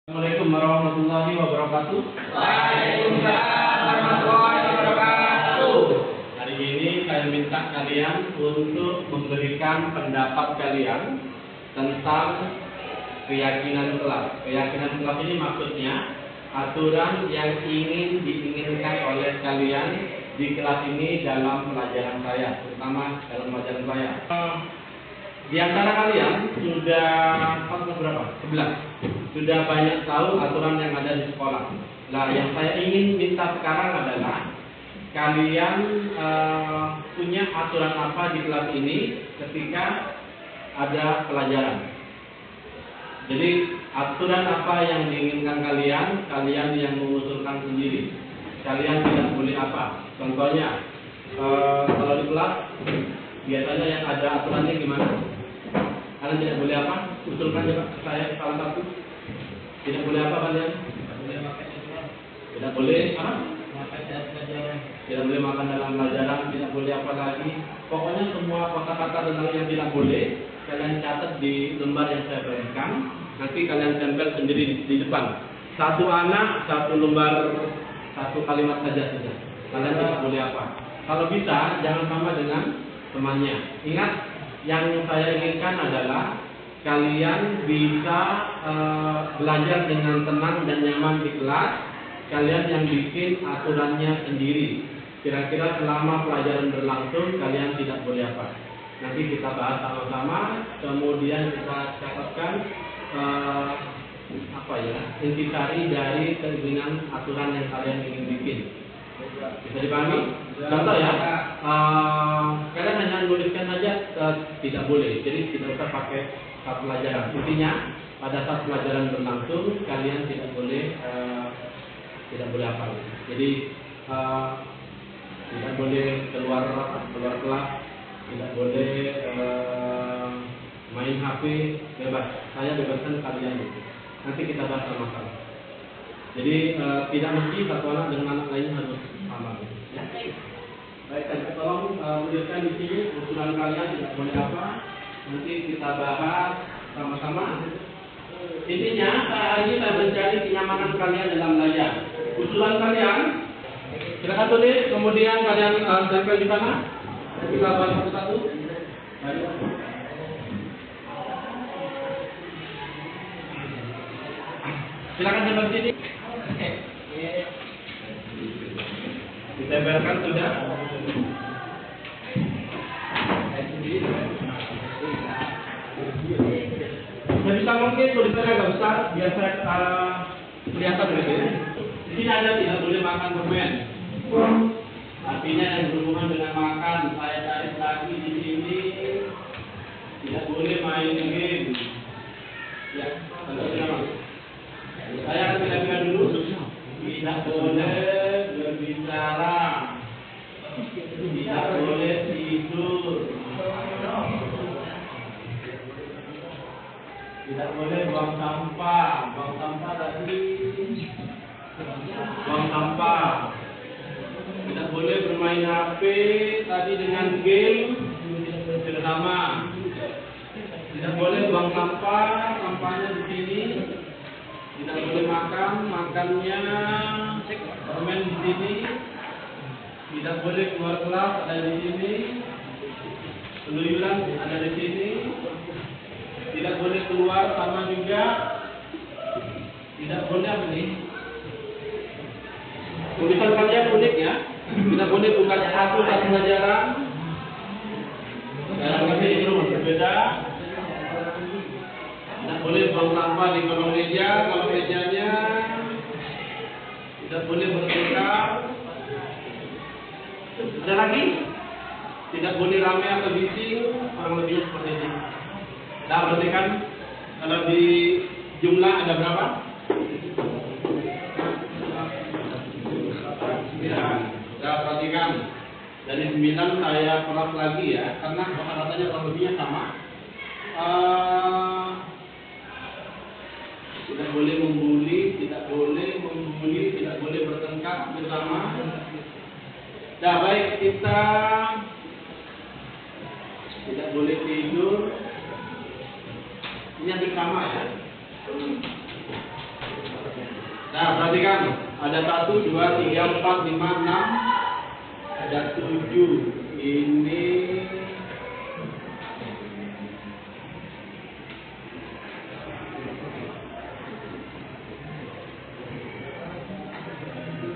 Assalamualaikum warahmatullahi wabarakatuh. Waalaikumsalam warahmatullahi wabarakatuh. Hari ini saya minta kalian untuk memberikan pendapat kalian tentang keyakinan kelas. Keyakinan kelas ini maksudnya aturan yang diinginkan oleh kalian di kelas ini dalam pelajaran saya, terutama dalam pelajaran saya. Di antara kalian sudah berapa? 11. Sudah banyak tahu aturan yang ada di sekolah. Nah, yang saya ingin minta sekarang adalah kalian punya aturan apa di kelas ini ketika ada pelajaran. Jadi aturan apa yang diinginkan kalian yang mengusulkan sendiri. Kalian tidak boleh apa? Contohnya, kalau di kelas biasanya yang ada aturannya gimana? Kalian tidak boleh apa? Usulkan coba saya salah satu. Tidak boleh apa kalian? Tidak boleh apa? Tidak boleh makan dalam pelajaran. Tidak boleh apa lagi? Pokoknya semua kata-kata tentang yang tidak boleh kalian catat di lembar yang saya berikan. Nanti kalian tempel sendiri di depan. Satu anak, satu lembar, satu kalimat saja sudah. Kalian tidak boleh apa? Kalau bisa jangan sama dengan temannya. Ingat, yang saya inginkan adalah kalian bisa belajar dengan tenang dan nyaman di kelas. Kalian yang bikin aturannya sendiri. Kira-kira selama pelajaran berlangsung kalian tidak boleh apa. Nanti kita bahas sama-sama. Kemudian kita catatkan intisari dari keinginan aturan yang kalian ingin bikin. Bisa dipahami? Contoh ya, kalian hanya menuliskan saja tidak boleh, jadi tidak usah pakai saat pelajaran. Intinya pada saat pelajaran berlangsung kalian tidak boleh apa. Jadi tidak boleh keluar kelas, tidak boleh main HP, bebas. Saya bebaskan kalian itu. Nanti kita bahas sama-sama. Jadi tidak mesti satu anak dengan anak lain harus sama. Ya. Baik, saya tolong tuliskan di sini usulan kalian tidak boleh apa. Nanti kita bahas sama-sama. Intinya hari ini saya mencari kenyamanan kalian dalam belajar. Usulan kalian silakan tulis, kemudian kalian tempel di sana. Kita bahas satu-satu. Silakan tempel di sini. Ditempelkan sudah. Sebisa mungkin tulisannya agak besar biar saya kelihatan gitu. Di sini ada tidak boleh makan permen. Artinya yang berhubungan dengan makan. Saya tarik lagi di sini. Tidak boleh main game. Ya, saya akan bilang dulu. Tidak boleh berbicara. Tidak boleh tidur. Tidak boleh buang sampah. Buang sampah tadi. Buang sampah. Tidak boleh bermain HP tadi dengan game. Tidak sama. Tidak boleh buang sampah. Sampahnya di sini. Tidak boleh makannya permen di sini. Tidak boleh keluar kelas, ada di sini. Keluyuran ada di sini. Tidak boleh keluar sama juga. Tidak boleh apa nih? Tulisan kalian unik ya. Tidak boleh buka satu pelajaran. Dalam ini berbeda. Tidak boleh buang sampah di kolong meja. Kalau mejanya tidak boleh bertengkar. Ada lagi? Tidak boleh ramai atau bising. Kurang lebihnya seperti ini. Nah, berarti kan kalau di jumlah ada berapa? 9. Nah, perhatikan. Dari 9 saya peras lagi ya, karena rata-ratanya kurang lebihnya sama. Tidak boleh membuli, tidak boleh bertengkar bersama. Nah, baik, kita tidak boleh tidur. Ini yang sama ya. perhatikan, ada 1, 2, 3, 4, 5, 6, ada 7. Ini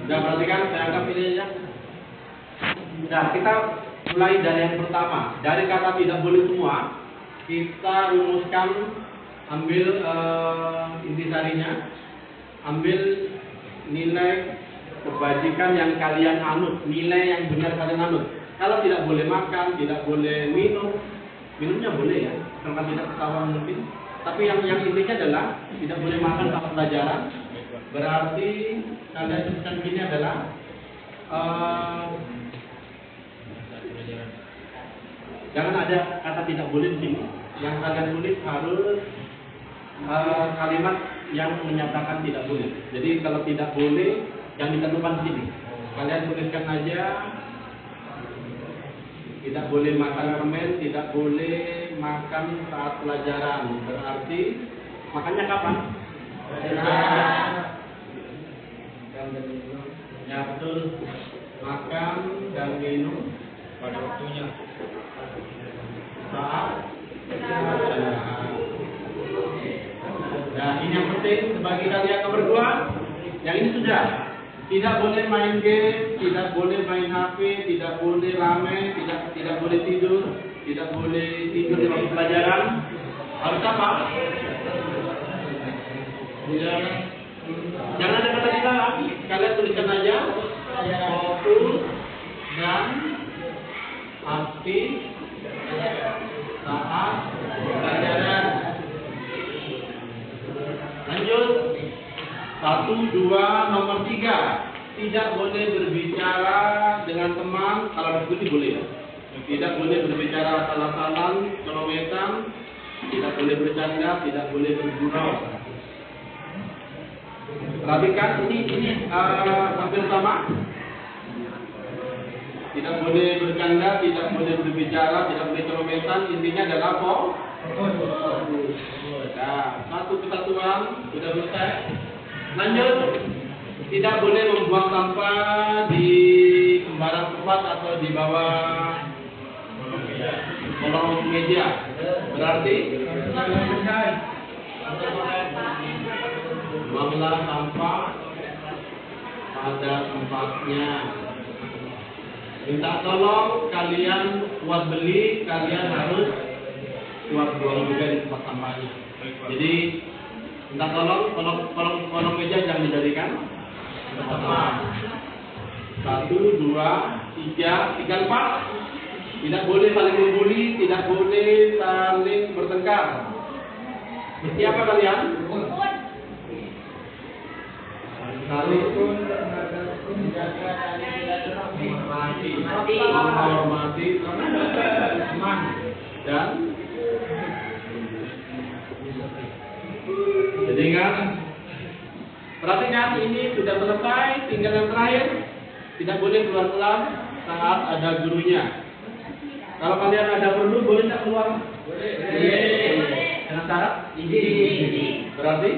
udah, perhatikan, saya anggap ini aja. Nah, kita mulai dari yang pertama. Dari kata tidak boleh semua, kita rumuskan, ambil intisarinya, ambil nilai kebajikan yang kalian anut, nilai yang benar kalian anut. Kalau tidak boleh makan, tidak boleh minum, minumnya boleh ya, karena tidak ketahuan mungkin. Tapi yang intinya adalah tidak boleh makan saat pelajaran. Berarti kalian sebutkan begini adalah jangan ada kata tidak boleh di sini. Yang kalian tulis harus kalimat yang menyatakan tidak boleh. Jadi kalau tidak boleh, yang ditentukan di sini. Kalian tuliskan aja tidak boleh makan permen, tidak boleh makan saat pelajaran. Berarti makannya kapan? Ya betul. Makan dan minum pada waktunya. Saat pelajaran. Nah, ini yang penting bagi kalian nomor 2. Yang ini sudah. Tidak boleh main game, tidak boleh main HP, tidak boleh rame, tidak boleh tidur, tidak boleh tidur di waktu pelajaran. Harus apa? Jangan ada kata dilarang. Kalian tuliskan aja fokus dan aktif saat pelajaran. Lanjut. 1, 2, nomor 3. Tidak boleh berbicara dengan teman. Kalau diskusi boleh ya. Tidak boleh berbicara salah-salah, celometan. Tidak boleh bercanda, tidak boleh bergurau. Perhatikan ini hampir sama. Tidak boleh bercanda, tidak boleh berbicara, tidak boleh celometan. Intinya adalah apa? Nah, satu kesatuan sudah selesai. Lanjut. Tidak boleh membuang sampah di sembarang tempat atau di bawah kolong meja. Berarti buanglah sampah pada tempatnya. Minta tolong kalian buat beli, kalian harus buat buang juga di tempat sampahnya. Jadi minta tolong kolong meja jangan dijadikan tempat. 1, 2, 3, 4. Tidak boleh saling membuli, tidak boleh saling bertengkar. Mesti apa kalian? Saling menghormati teman dan jadi kan, perhatikan ini sudah selesai, tinggal yang terakhir. Tidak boleh keluar kelas saat ada gurunya. Kalau kalian ada perlu, boleh tidak keluar? Boleh. Dengan syarat? Berarti?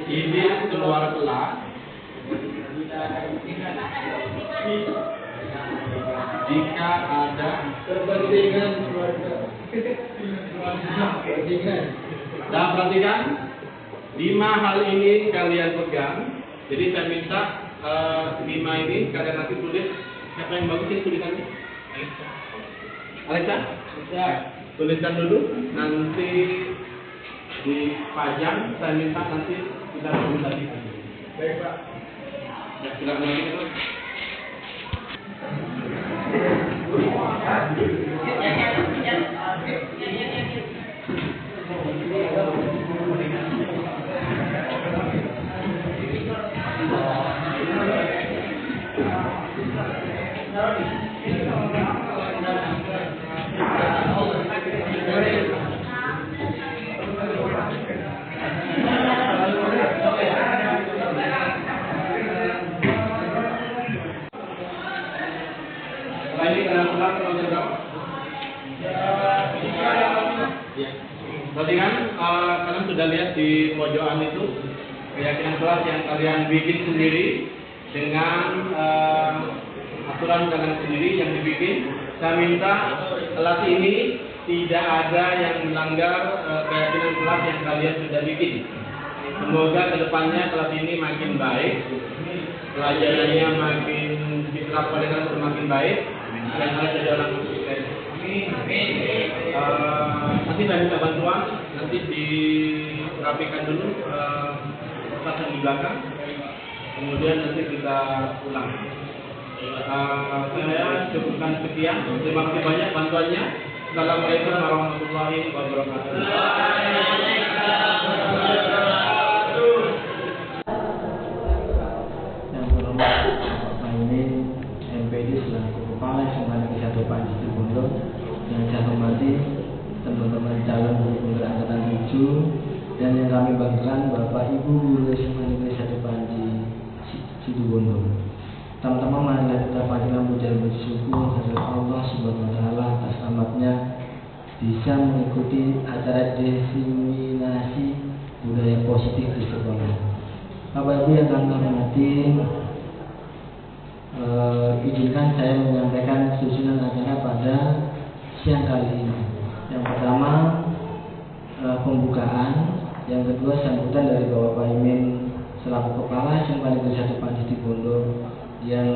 Izin keluar kelas jika ada kepentingan keluarga. Dan perhatikan 5 hal ini kalian pegang. Jadi saya minta 5 ini kalian nanti tulis. Siapa yang bagus ini tulisannya? Alexa? Tuliskan dulu. Nanti dipajang. Saya minta nanti kita tulis lagi. Baik Pak. Ya silakan lagi Pak. Setelah ini kalian pulang kalau jam berapa? Berarti kan kalian sudah lihat di pojokan itu keyakinan kelas yang kalian bikin sendiri dengan aturan kalian sendiri yang dibikin. Saya minta kelas ini tidak ada yang melanggar keyakinan kelas yang kalian sudah bikin. Semoga kedepannya kelas ini makin baik, pelajarannya makin diterapkan dengan semakin baik, dan kalian jadi orang konsisten. Nanti saya minta bantuan, nanti dirapikan dulu kertas yang di belakang, kemudian nanti kita ulang. Saya cukupkan sekian. Terima kasih banyak bantuannya. Assalamualaikum warahmatullahi wabarakatuh. Yang berhormat Bapak Imin MPD selaku Kepala SMA Negeri 1 Panji Situbondo, yang saya hormati teman-teman calon guru penggerak angkatan 7, dan yang kami banggakan Bapak Ibu guru SMA Negeri 1 Panji Situbondo. Teman-teman, marilah kita panjatkan puja dan puji syukur kepada Allah Subhanahu wa taala atas rahmatnya bisa mengikuti acara diseminasi budaya positif di sekolah. Bapak Ibu yang kami hormati, izinkan saya menyampaikan susunan acara pada siang kali ini. Yang pertama pembukaan, yang kedua sambutan dari Bapak Imin selaku Kepala SMA Negeri 1 Panji Situbondo, yang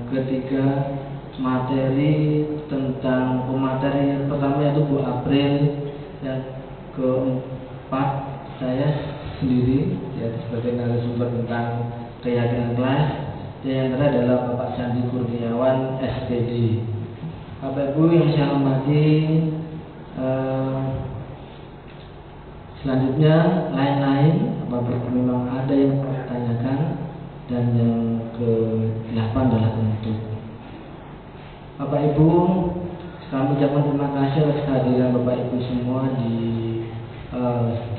ketiga materi tentang pemateri yang pertama yaitu Bu April, yang keempat saya sendiri yaitu sebagai narasumber tentang keyakinan kelas, dan yang terakhir adalah Bapak Sandi Kurniawan SPD. Bapak Ibu yang saya hormati, selanjutnya lain-lain apabila memang ada yang ditanyakan, dan yang ke-8 adalah penutup. Bapak Ibu, kami ucapkan terima kasih atas kehadiran Bapak Ibu semua di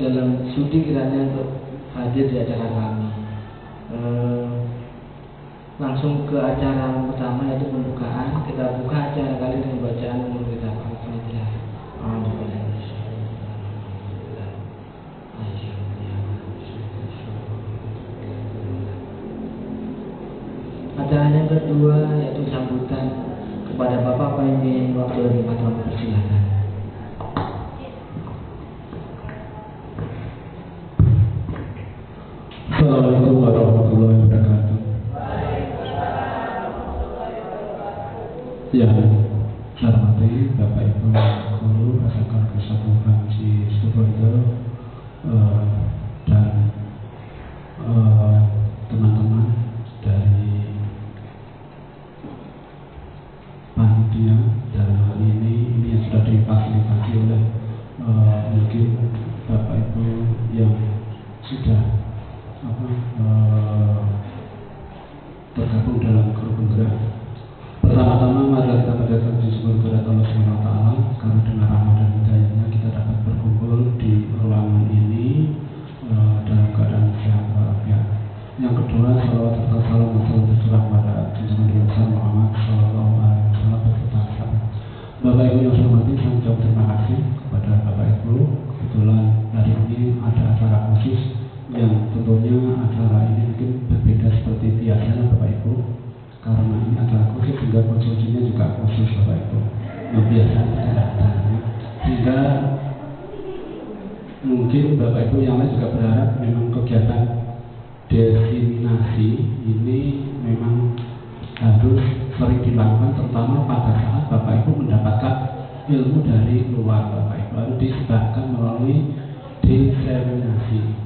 dalam sudi kiranya untuk hadir di acara kami. Langsung ke acara pertama yaitu pembukaan. Kita buka acara kali dengan bacaan umum kita. Acara yang kedua yaitu sambutan kepada Bapak Imin. Waktu dari Pak persilakan. Assalamualaikum warahmatullahi wabarakatuh. Ya, saya hormati Bapak Ibu guru SMK Negeri 1 Panji Situbondo dan teman-teman dari panitia dalam hal ini yang sudah difasilitasi oleh mungkin Bapak Ibu yang sudah tergabung dalam grup penggerak. Pertama-tama mari kita panjatkan puji syukur kepada Allah Subhanahu wa taala karena dengan rahmat dan hidayahnya kita dapat berkumpul di ruangan ini dalam keadaan sehat walafiat. Yang kedua, salawat serta salam tercurah pada junjungan Nabi Muhammad sallallahu alaihi wasallam beserta sahabat. Bapak Ibu yang saya hormati, saya ucap terima kasih kepada Bapak Ibu. Kebetulan hari ini ada acara khusus yang tentunya acara ini mungkin berbeda seperti biasanya Bapak Ibu, karena ini acara khusus sehingga konsumsinya juga khusus Bapak Ibu. Yang biasanya tidak ada, sehingga mungkin Bapak Ibu yang lain juga berharap memang kegiatan diseminasi ini memang harus sering dilakukan, terutama pada saat Bapak Ibu mendapatkan ilmu dari luar Bapak Ibu, lalu disebarkan melalui diseminasi.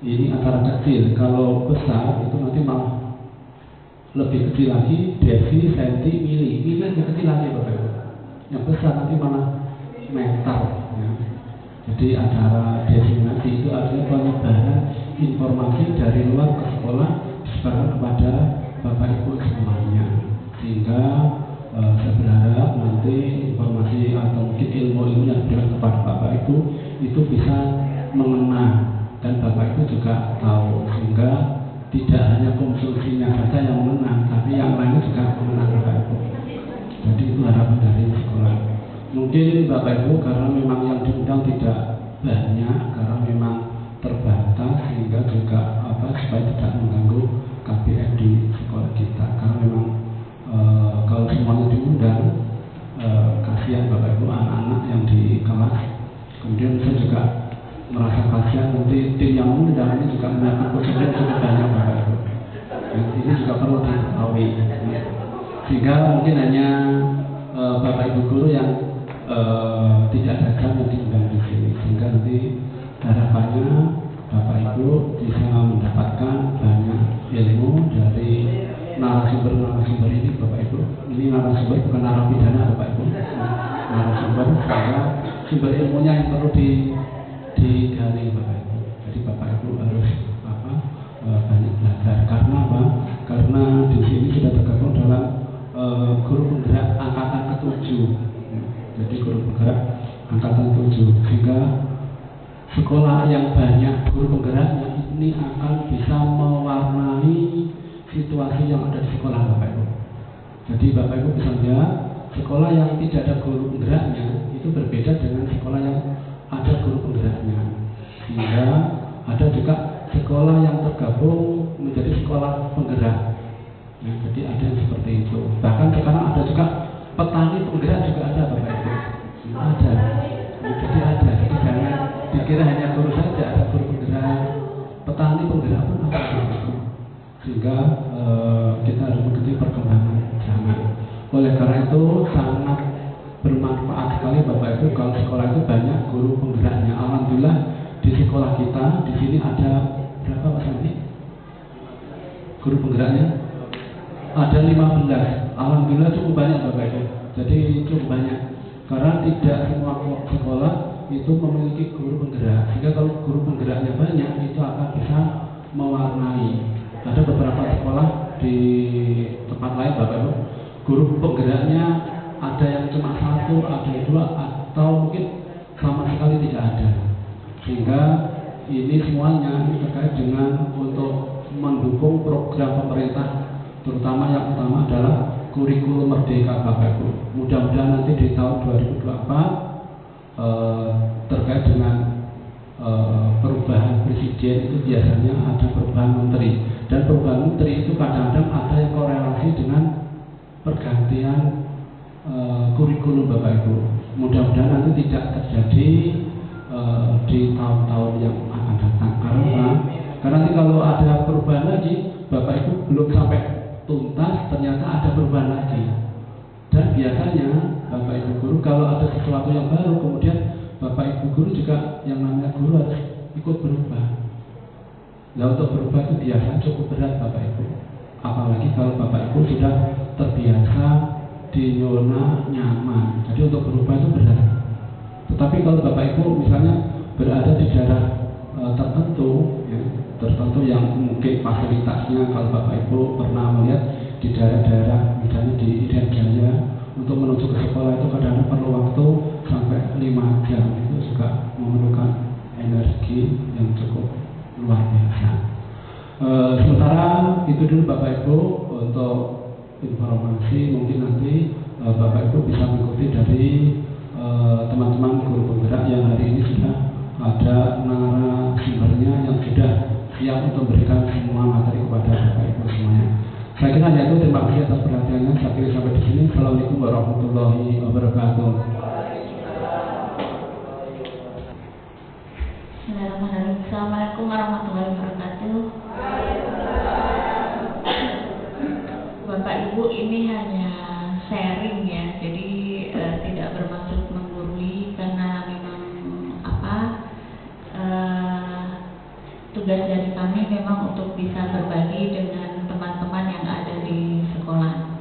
Ini acara kecil, kalau besar itu nanti malah lebih kecil lagi, desi, senti, mili. Mili lebih kecil lagi Bapak Ibu. Yang besar nanti malah meter ya. Jadi acara diseminasi itu artinya penyebaran informasi dari luar ke sekolah disebarkan kepada Bapak Ibu semuanya, sehingga saya berharap nanti informasi atau mungkin ilmu-ilmu yang diberikan kepada Bapak Ibu itu bisa mengena dan Bapak Ibu juga tahu, sehingga tidak hanya konsumsinya saja yang menang, tapi yang lainnya juga menang Bapak Ibu. Jadi itu harapan dari sekolah. Mungkin Bapak Ibu karena memang yang diundang tidak banyak, karena memang terbatas, sehingga juga supaya tidak mengganggu KBM di sekolah kita. Karena memang kalau semuanya diundang, kasihan Bapak Ibu anak-anak yang di kelas. Kemudian saya juga merasa kasihan nanti tim yang mengundang ini juga mendapat kursusnya cukup banyak Bapak Ibu. Ini juga perlu diketahui. Sehingga mungkin hanya Bapak Ibu guru yang tidak ada jam yang diundang di sini, sehingga nanti harapannya Bapak Ibu bisa mendapatkan banyak ilmu dari narasumber ini Bapak Ibu. Ini narasumber bukan narapidana Bapak Ibu, narasumber sehingga sumber ilmunya yang perlu digali Bapak Ibu. Jadi Bapak Ibu harus banyak belajar. Karena apa? Karena di sini sudah tergabung dalam guru penggerak angkatan ke-7. Jadi guru penggerak angkatan 7, sehingga sekolah yang banyak guru penggeraknya ini akan bisa mewarnai situasi yang ada di sekolah Bapak Ibu. Jadi Bapak Ibu bisa lihat sekolah yang tidak ada guru penggeraknya itu berbeda dengan sekolah yang ada guru penggeraknya. Sehingga ada juga sekolah yang tergabung menjadi sekolah penggerak. Ya, jadi ada yang seperti itu. Bahkan sekarang ada juga petani penggerak juga ada Bapak Ibu. Ada. Jadi ada. Jadi jangan dikira hanya guru saja, ada guru penggerak, petani penggerak pun ada. Sehingga kita harus mengikuti perkembangan zaman. Oleh karena itu sangat bermanfaat sekali Bapak Ibu kalau sekolah itu banyak guru penggeraknya. Alhamdulillah di sekolah kita di sini ada berapa Mas Andi? Guru penggeraknya? Ada 15. Alhamdulillah cukup banyak Bapak Ibu. Jadi cukup banyak. Karena tidak semua sekolah itu memiliki guru penggerak. Sehingga kalau guru penggeraknya banyak itu akan bisa mewarnai. Ada beberapa sekolah di tempat lain Bapak Ibu, guru penggeraknya ada yang cuma 1, ada 2, atau mungkin sama sekali tidak ada. Sehingga ini semuanya terkait dengan untuk mendukung program pemerintah, terutama yang utama adalah kurikulum merdeka Bapak Ibu. Mudah-mudahan nanti di tahun 2024 terkait dengan perubahan presiden itu biasanya ada perubahan menteri, dan perubahan menteri itu kadang-kadang ada yang korelasi dengan pergantian kurikulum Bapak Ibu. Mudah-mudahan nanti tidak terjadi di tahun-tahun yang akan datang. Karena nanti kalau ada perubahan lagi, Bapak Ibu belum sampai tuntas ternyata ada perubahan lagi. Dan biasanya Bapak Ibu guru kalau ada sesuatu yang baru, kemudian Bapak Ibu guru juga yang namanya guru harus ikut berubah. Nah untuk berubah itu biasa cukup berat Bapak Ibu. Apalagi kalau Bapak Ibu sudah terbiasa di zona nyaman. Jadi untuk berubah itu berat. Tetapi kalau Bapak Ibu misalnya berada di daerah tertentu, ya, tertentu yang mungkin fasilitasnya kalau Bapak Ibu pernah melihat di daerah-daerah misalnya di Irian Jaya, untuk menuju ke sekolah itu kadang-kadang perlu waktu sampai 5 jam. Itu juga memerlukan energi yang cukup luar biasa. Sementara itu dulu Bapak Ibu untuk informasi. Mungkin nanti Bapak Ibu bisa mengikuti dari teman-teman guru penggerak yang hari ini sudah ada narasumbernya yang sudah siap untuk memberikan semua materi kepada Bapak Ibu semuanya. Saya kira hanya itu. Terima kasih atas perhatiannya. Saya kira sampai di sini. Assalamualaikum warahmatullahi wabarakatuh. Bismillahirrahmanirrahim. Assalamualaikum warahmatullahi wabarakatuh. Bapak Ibu, ini hanya sharing ya, jadi tidak bermaksud menggurui, karena memang tugas dari kami memang untuk bisa berbagi dengan teman-teman yang ada di sekolah.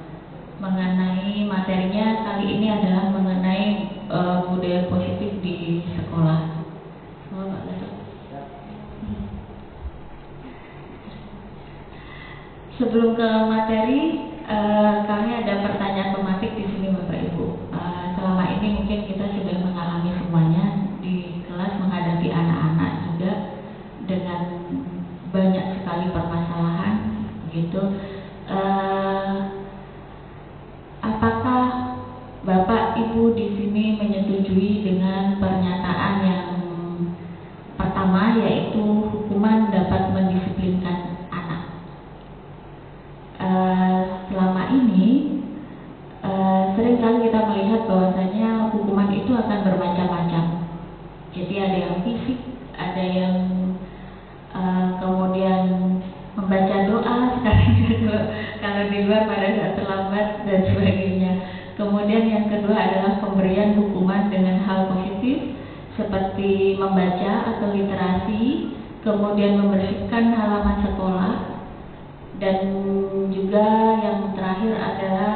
Mengenai materinya kali ini adalah mengenai budaya positif di sekolah. Sebelum ke materi, kami ada pertanyaan pematik di sini Bapak Ibu. Selama ini mungkin kita sudah mengalami semuanya di kelas menghadapi anak-anak juga dengan banyak sekali permasalahan, begitu. Apakah Bapak Ibu di sini menyetujui dengan pernyataan yang pertama, yaitu hukuman dapat mendisiplinkan anak. Selama ini seringkali kita melihat bahwasanya hukuman itu akan bermacam-macam. Jadi ada yang fisik, ada yang kemudian membaca doa sekarang kalau di luar pada saat terlambat dan sebagainya. Kemudian yang kedua adalah pemberian hukuman dengan hal positif seperti membaca atau literasi, kemudian membersihkan halaman sekolah, dan juga yang terakhir adalah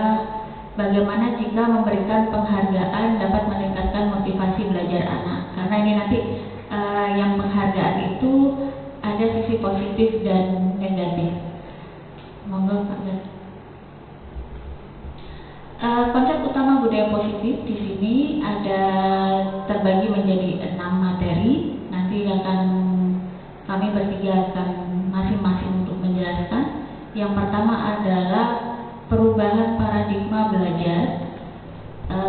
bagaimana jika memberikan penghargaan dapat meningkatkan motivasi belajar anak. Karena ini nanti yang penghargaan itu ada sisi positif dan negatif. Monggo Pak Dan. Konsep utama budaya positif di sini ada terbagi menjadi 6 materi. Nanti akan kami bertiga akan masing-masing untuk menjelaskan. Yang pertama adalah perubahan paradigma belajar,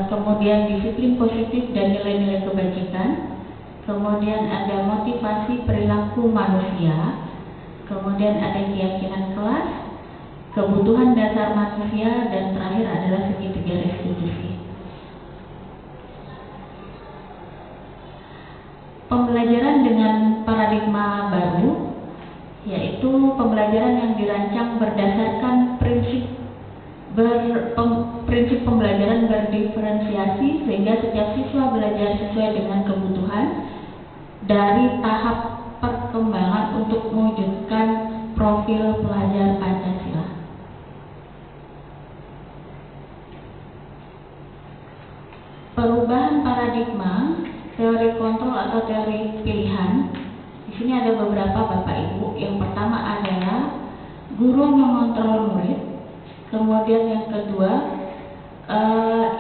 kemudian disiplin positif dan nilai-nilai kebajikan, kemudian ada motivasi perilaku manusia, kemudian ada keyakinan kelas, kebutuhan dasar manusia, dan terakhir adalah segitiga restitusi. Pembelajaran dengan paradigma baru, yaitu pembelajaran yang dirancang berdasarkan prinsip pembelajaran berdiferensiasi, sehingga setiap siswa belajar sesuai dengan kebutuhan dari tahap perkembangan untuk mewujudkan profil pelajar Pancasila. Perubahan paradigma, teori kontrol atau teori pilihan. Di sini ada beberapa Bapak Ibu. Yang pertama adalah guru mengontrol murid. Kemudian yang kedua,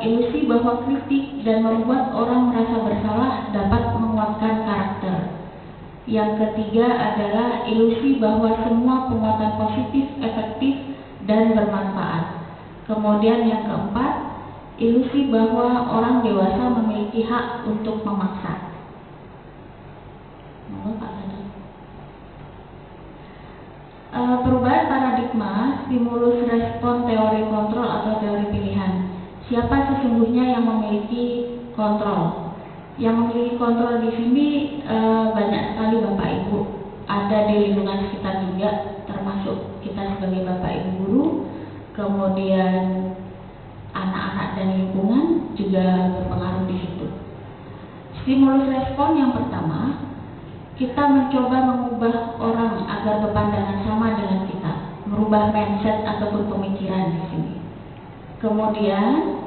ilusi bahwa kritik dan membuat orang merasa bersalah dapat menguatkan karakter. Yang ketiga adalah ilusi bahwa semua penguatan positif, efektif, dan bermanfaat. Kemudian yang keempat, ilusi bahwa orang dewasa memiliki hak untuk memaksa. Perubahan paradigma, stimulus respon teori kontrol atau teori pilihan. Siapa sesungguhnya yang memiliki kontrol? Yang memiliki kontrol di sini banyak sekali Bapak Ibu. Ada di lingkungan sekitar juga, termasuk kita sebagai Bapak Ibu guru, kemudian anak-anak dan lingkungan juga berpengaruh di situ. Stimulus respon yang pertama, kita mencoba mengubah orang agar berpandangan sama dengan kita, merubah mindset ataupun pemikiran di sini. Kemudian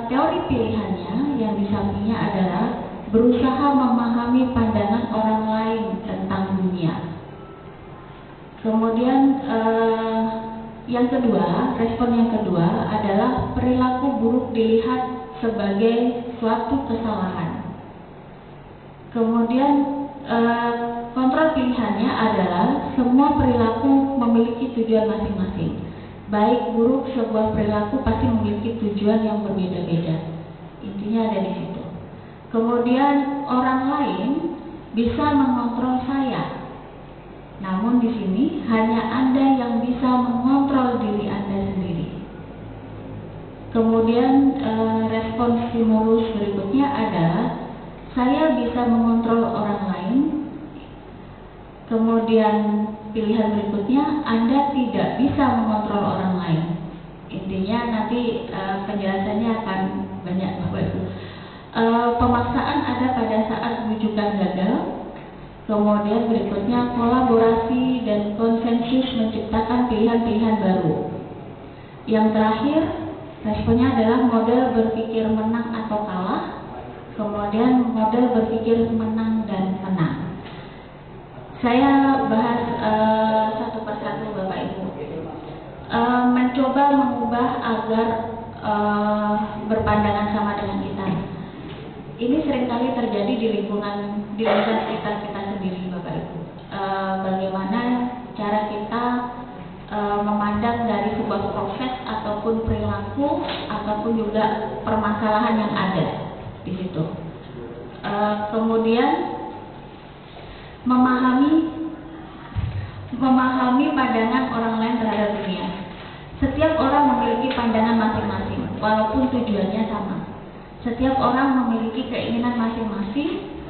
teori pilihannya yang di sampingnya adalah berusaha memahami pandangan orang lain tentang dunia. Kemudian yang kedua, respon yang kedua adalah perilaku buruk dilihat sebagai suatu kesalahan. Kemudian kontrol pilihannya adalah semua perilaku memiliki tujuan masing-masing. Baik buruk sebuah perilaku pasti memiliki tujuan yang berbeda-beda. Intinya ada di situ. Kemudian orang lain bisa mengontrol saya. Namun di sini hanya Anda yang bisa mengontrol diri Anda sendiri. Kemudian respon stimulus berikutnya adalah saya bisa mengontrol orang lain. Kemudian pilihan berikutnya, Anda tidak bisa mengontrol orang lain. Intinya nanti penjelasannya akan banyak Bapak Ibu. Pemaksaan ada pada saat rujukan gagal. Kemudian berikutnya kolaborasi dan konsensus menciptakan pilihan-pilihan baru. Yang terakhir, responnya adalah model berpikir menang atau kalah. Kemudian model berpikir menang dan menang. Saya bahas satu persatu Bapak Ibu. Mencoba mengubah agar berpandangan sama dengan kita. Ini seringkali terjadi di lingkungan sekitar kita sendiri Bapak Ibu. Bagaimana cara kita memandang dari sebuah proses ataupun perilaku ataupun juga permasalahan yang ada. di situ. Kemudian memahami pandangan orang lain terhadap dunia. Setiap orang memiliki pandangan masing-masing, walaupun tujuannya sama. Setiap orang memiliki keinginan masing-masing,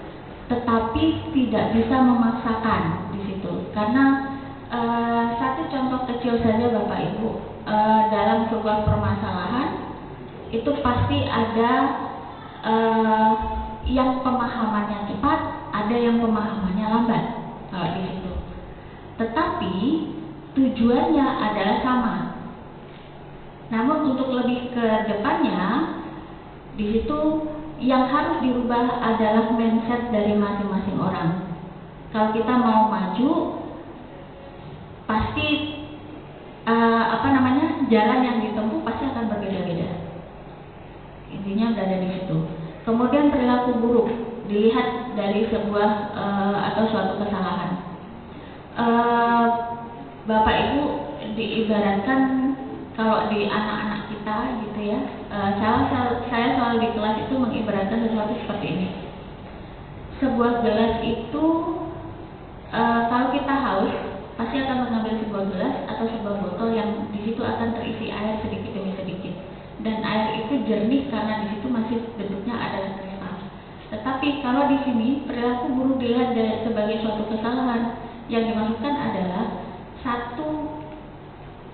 tetapi tidak bisa memaksakan di situ. Karena satu contoh kecil saja Bapak Ibu, dalam sebuah permasalahan itu pasti ada yang pemahamannya cepat, ada yang pemahamannya lambat kalau di situ. Tetapi tujuannya adalah sama. Namun untuk lebih ke depannya, di situ yang harus dirubah adalah mindset dari masing-masing orang. Kalau kita mau maju, pasti jalan yang ditempuh pasti akan berbeda-beda. Intinya berada di situ. Kemudian perilaku buruk dilihat dari sebuah atau suatu kesalahan. Bapak Ibu diibaratkan kalau di anak-anak kita gitu ya, saya selalu di kelas itu mengibaratkan sesuatu seperti ini. Sebuah gelas itu kalau kita haus pasti akan mengambil sebuah gelas atau sebuah botol yang di situ akan terisi air sedikit demi sedikit, dan air itu jernih karena di situ masih bentuknya adalah kristal. Tetapi kalau di sini perilaku buruk dilihat sebagai suatu kesalahan, yang dimaksudkan adalah satu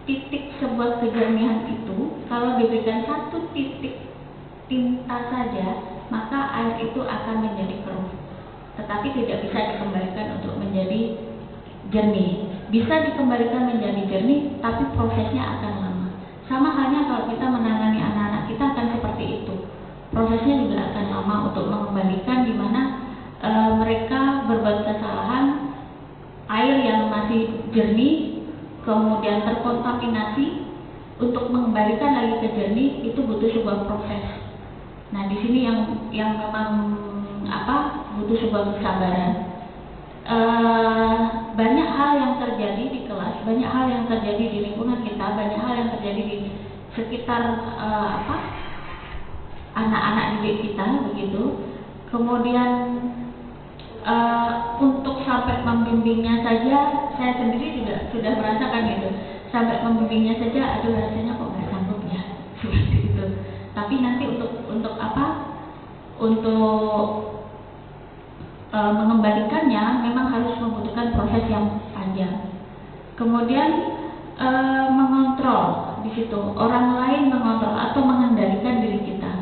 titik sebuah kejernihan itu kalau diberikan satu titik tinta saja, maka air itu akan menjadi keruh, tetapi tidak bisa dikembalikan untuk menjadi jernih. Bisa dikembalikan menjadi jernih, tapi prosesnya akan lama. Sama halnya kalau kita menangani anak-anak kita akan seperti itu. Prosesnya juga akan lama untuk mengembalikan, di mana mereka berbuat kesalahan, air yang masih jernih kemudian terkontaminasi, untuk mengembalikan lagi ke jernih itu butuh sebuah proses. Nah, di sini yang memang butuh sebuah kesabaran. Banyak hal yang terjadi di kelas, banyak hal yang terjadi di lingkungan kita, banyak hal yang terjadi di sekitar anak-anak didik kita begitu. Kemudian untuk sampai membimbingnya saja, saya sendiri juga sudah merasakan gitu. Sampai membimbingnya saja, aduh rasanya kok nggak sanggup ya, seperti itu. Tapi nanti untuk mengembalikannya memang harus membutuhkan proses yang panjang. Kemudian mengontrol di situ, orang lain mengontrol atau mengendalikan diri kita.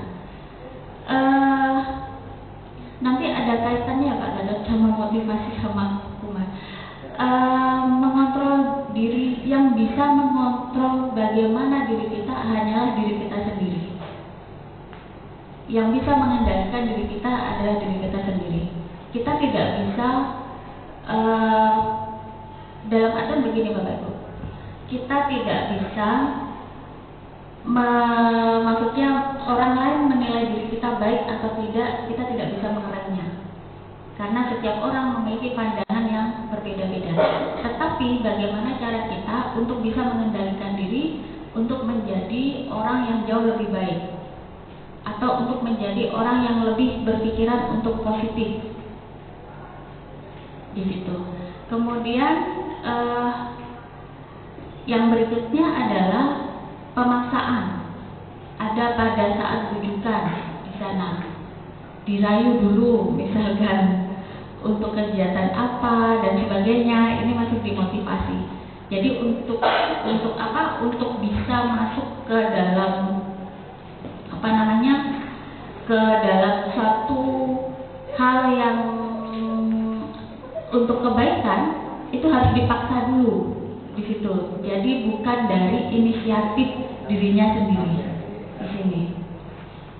Nanti ada kaitannya Pak Gadot sama motivasi sama hukuman. Mengontrol diri, yang bisa mengontrol bagaimana diri kita hanyalah diri kita sendiri. Yang bisa mengendalikan diri kita adalah diri kita sendiri. Kita tidak bisa dalam artian begini Bapak Ibu, kita tidak bisa maksudnya orang lain menilai diri kita baik atau tidak, kita tidak bisa mengeremnya, karena setiap orang memiliki pandangan yang berbeda-beda. Tetapi bagaimana cara kita untuk bisa mengendalikan diri untuk menjadi orang yang jauh lebih baik, atau untuk menjadi orang yang lebih berpikiran untuk positif di situ. Kemudian yang berikutnya adalah pemaksaan. Ada pada saat bujukan di sana, dirayu dulu misalkan untuk kegiatan apa dan sebagainya, ini masuk dimotivasi. Jadi untuk bisa masuk ke dalam ke dalam suatu hal yang untuk kebaikan, itu harus dipaksa dulu di situ. Jadi bukan dari inisiatif dirinya sendiri di sini.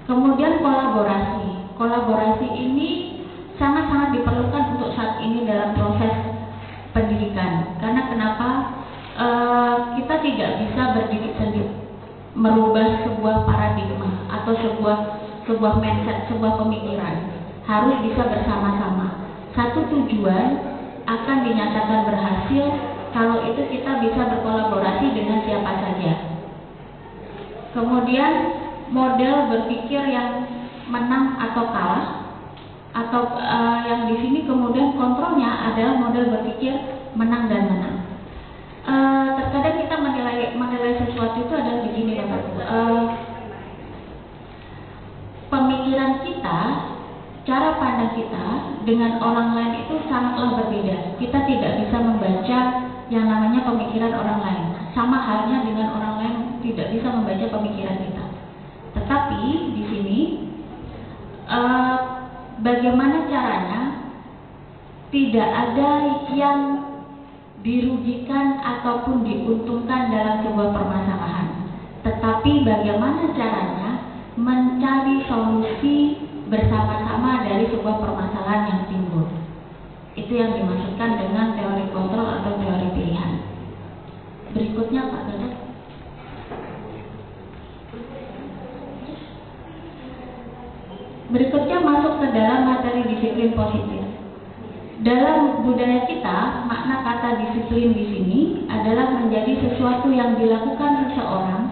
Kemudian kolaborasi ini sangat-sangat diperlukan untuk saat ini dalam proses pendidikan. Karena kenapa? Kita tidak bisa berdiri sendiri, merubah sebuah paradigma atau sebuah mindset, sebuah pemikiran. Harus bisa bersama-sama. Satu tujuan akan dinyatakan berhasil kalau itu kita bisa berkolaborasi dengan siapa saja. Kemudian model berpikir yang menang atau kalah, atau yang di sini kemudian kontrolnya adalah model berpikir menang dan menang. Terkadang kita menilai sesuatu itu adalah begini Bapak Ibu. Pemikiran kita, cara pandang kita dengan orang lain itu sangatlah berbeda. Kita tidak bisa membaca yang namanya pemikiran orang lain. Sama halnya dengan orang lain tidak bisa membaca pemikiran kita. Tetapi di sini bagaimana caranya tidak ada yang dirugikan ataupun diuntungkan dalam sebuah permasalahan. Tetapi bagaimana caranya mencari solusi bersama-sama dari sebuah permasalahan yang timbul. Itu yang dimaksudkan dengan teori kontrol atau teori pilihan. Berikutnya Pak Gatot. Berikutnya masuk ke dalam materi disiplin positif. Dalam budaya kita, makna kata disiplin di sini adalah menjadi sesuatu yang dilakukan seseorang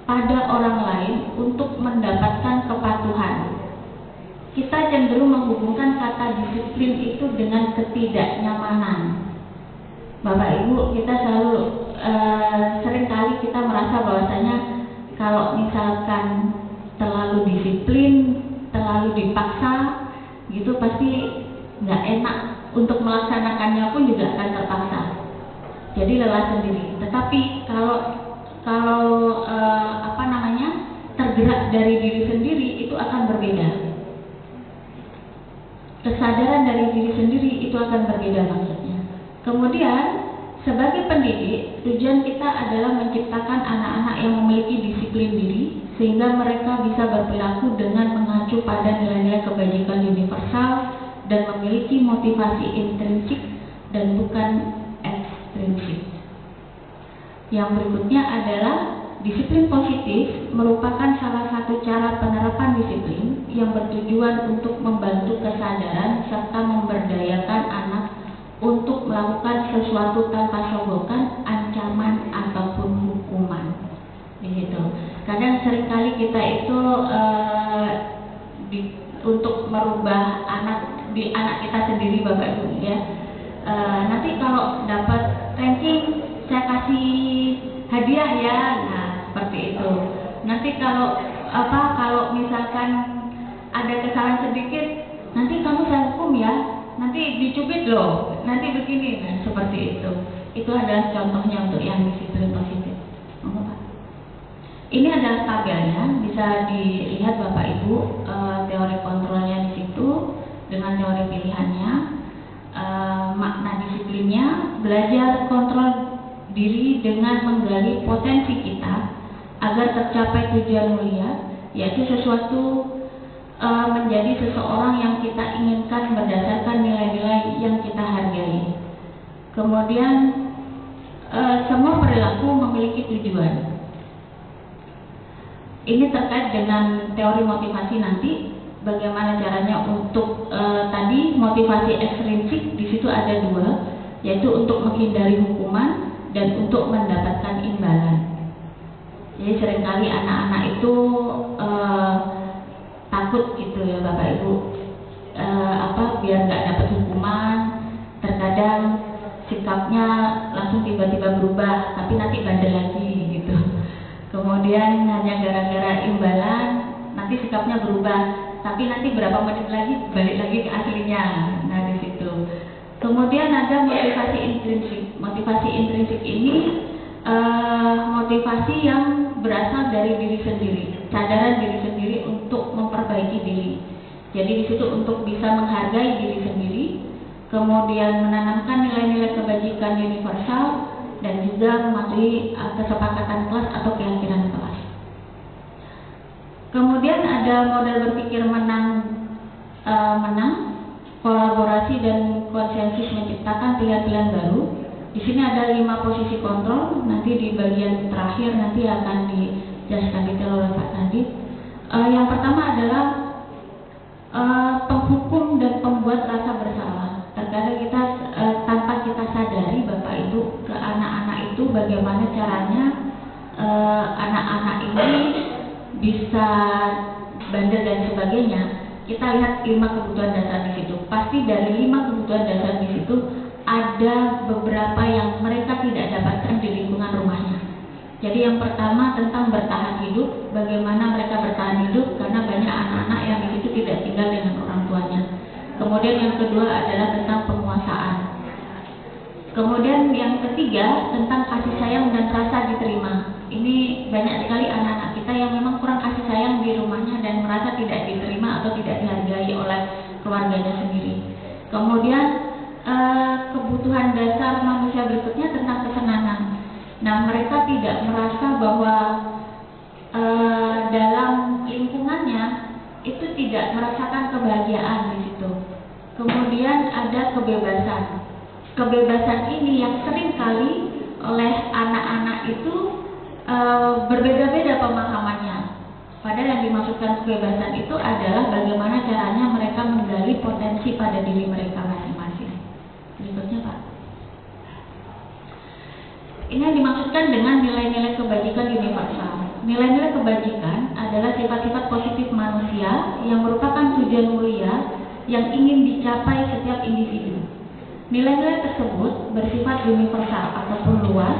pada orang lain untuk mendapatkan kepatuhan. Kita cenderung menghubungkan kata disiplin itu dengan ketidaknyamanan. Bapak Ibu, kita selalu seringkali kita merasa bahwasanya kalau misalkan terlalu disiplin, terlalu dipaksa, gitu pasti nggak enak, untuk melaksanakannya pun juga akan terpaksa. Jadi lelah sendiri. Tetapi kalau tergerak dari diri sendiri itu akan berbeda. Kesadaran dari diri sendiri itu akan berbeda maksudnya. Kemudian sebagai pendidik, tujuan kita adalah menciptakan anak-anak yang memiliki disiplin diri sehingga mereka bisa berperilaku dengan mengacu pada nilai-nilai kebajikan universal dan memiliki motivasi intrinsik dan bukan ekstrinsik. Yang berikutnya adalah disiplin positif merupakan salah satu cara penerapan disiplin yang bertujuan untuk membantu kesadaran serta memberdayakan anak untuk melakukan sesuatu tanpa sogokan, ancaman ataupun hukuman. Begitu. Kadang seringkali kita itu untuk merubah anak kita sendiri Bapak Ibu ya. Nanti kalau dapat ranking saya kasih hadiah ya. Nah, seperti itu. Nanti kalau misalkan ada kesalahan sedikit, nanti kamu saya hukum ya. Nanti dicubit loh. Nanti begini. Nah, seperti itu. Itu adalah contohnya untuk yang disiplin positif. Ini adalah tabelnya, bisa dilihat Bapak Ibu teori kontrolnya di situ dengan teori pilihannya, makna disiplinnya, belajar kontrol diri dengan menggali potensi kita agar tercapai tujuan mulia, yaitu sesuatu menjadi seseorang yang kita inginkan berdasarkan nilai-nilai yang kita hargai. Kemudian semua perilaku memiliki tujuan. Ini terkait dengan teori motivasi nanti, bagaimana caranya untuk tadi motivasi ekstrinsik di situ ada dua, yaitu untuk menghindari hukuman dan untuk mendapatkan imbalan. Jadi seringkali anak-anak itu takut gitu ya Bapak Ibu, biar nggak dapat hukuman, terkadang sikapnya langsung tiba-tiba berubah, tapi nanti bandel lagi gitu. Kemudian hanya gara-gara imbalan, nanti sikapnya berubah, tapi nanti berapa menit lagi balik lagi ke aslinya. Nah di situ. Kemudian ada motivasi intrinsik. Motivasi intrinsik ini motivasi yang berasal dari diri sendiri, kesadaran diri sendiri untuk memperbaiki diri. Jadi di situ untuk bisa menghargai diri sendiri, kemudian menanamkan nilai-nilai kebajikan universal, dan juga mematuhi kesepakatan kelas atau keyakinan kelas. Kemudian ada model berpikir menang, kolaborasi dan konsensus menciptakan pilihan-pilihan baru. Di sini ada 5 posisi kontrol. Nanti di bagian terakhir nanti akan dijelaskan detail oleh Pak Nadif. Yang pertama adalah penghukum dan pembuat rasa bersalah. Terkadang kita tanpa kita sadari Bapak Ibu, ke anak-anak itu bagaimana caranya anak-anak ini bisa bandel dan sebagainya, kita lihat 5 kebutuhan dasar di situ. Pasti dari 5 kebutuhan dasar di situ ada beberapa yang mereka tidak dapatkan di lingkungan rumahnya. Jadi yang pertama tentang bertahan hidup, bagaimana mereka bertahan hidup karena banyak anak-anak yang di situ tidak tinggal dengan orang tuanya. Kemudian yang kedua adalah tentang penguasaan. Kemudian yang ketiga tentang kasih sayang dan rasa diterima. Ini banyak sekali anak-anak kita yang memang kurang kasih sayang di rumahnya dan merasa tidak diterima atau tidak dihargai oleh keluarganya sendiri. Kemudian kebutuhan dasar manusia berikutnya tentang kesenangan. Nah, mereka tidak merasa bahwa dalam lingkungannya itu tidak merasakan kebahagiaan di situ. Kemudian ada kebebasan. Kebebasan ini yang sering kali oleh anak-anak itu berbeda-beda pemahamannya. Padahal yang dimaksudkan kebebasan itu adalah bagaimana caranya mereka menggali potensi pada diri mereka masing-masing. Berikutnya, Pak. Ini yang dimaksudkan dengan nilai-nilai kebajikan universal. Nilai-nilai kebajikan adalah sifat-sifat positif manusia yang merupakan tujuan mulia yang ingin dicapai setiap individu. Nilai-nilai tersebut bersifat universal ataupun luas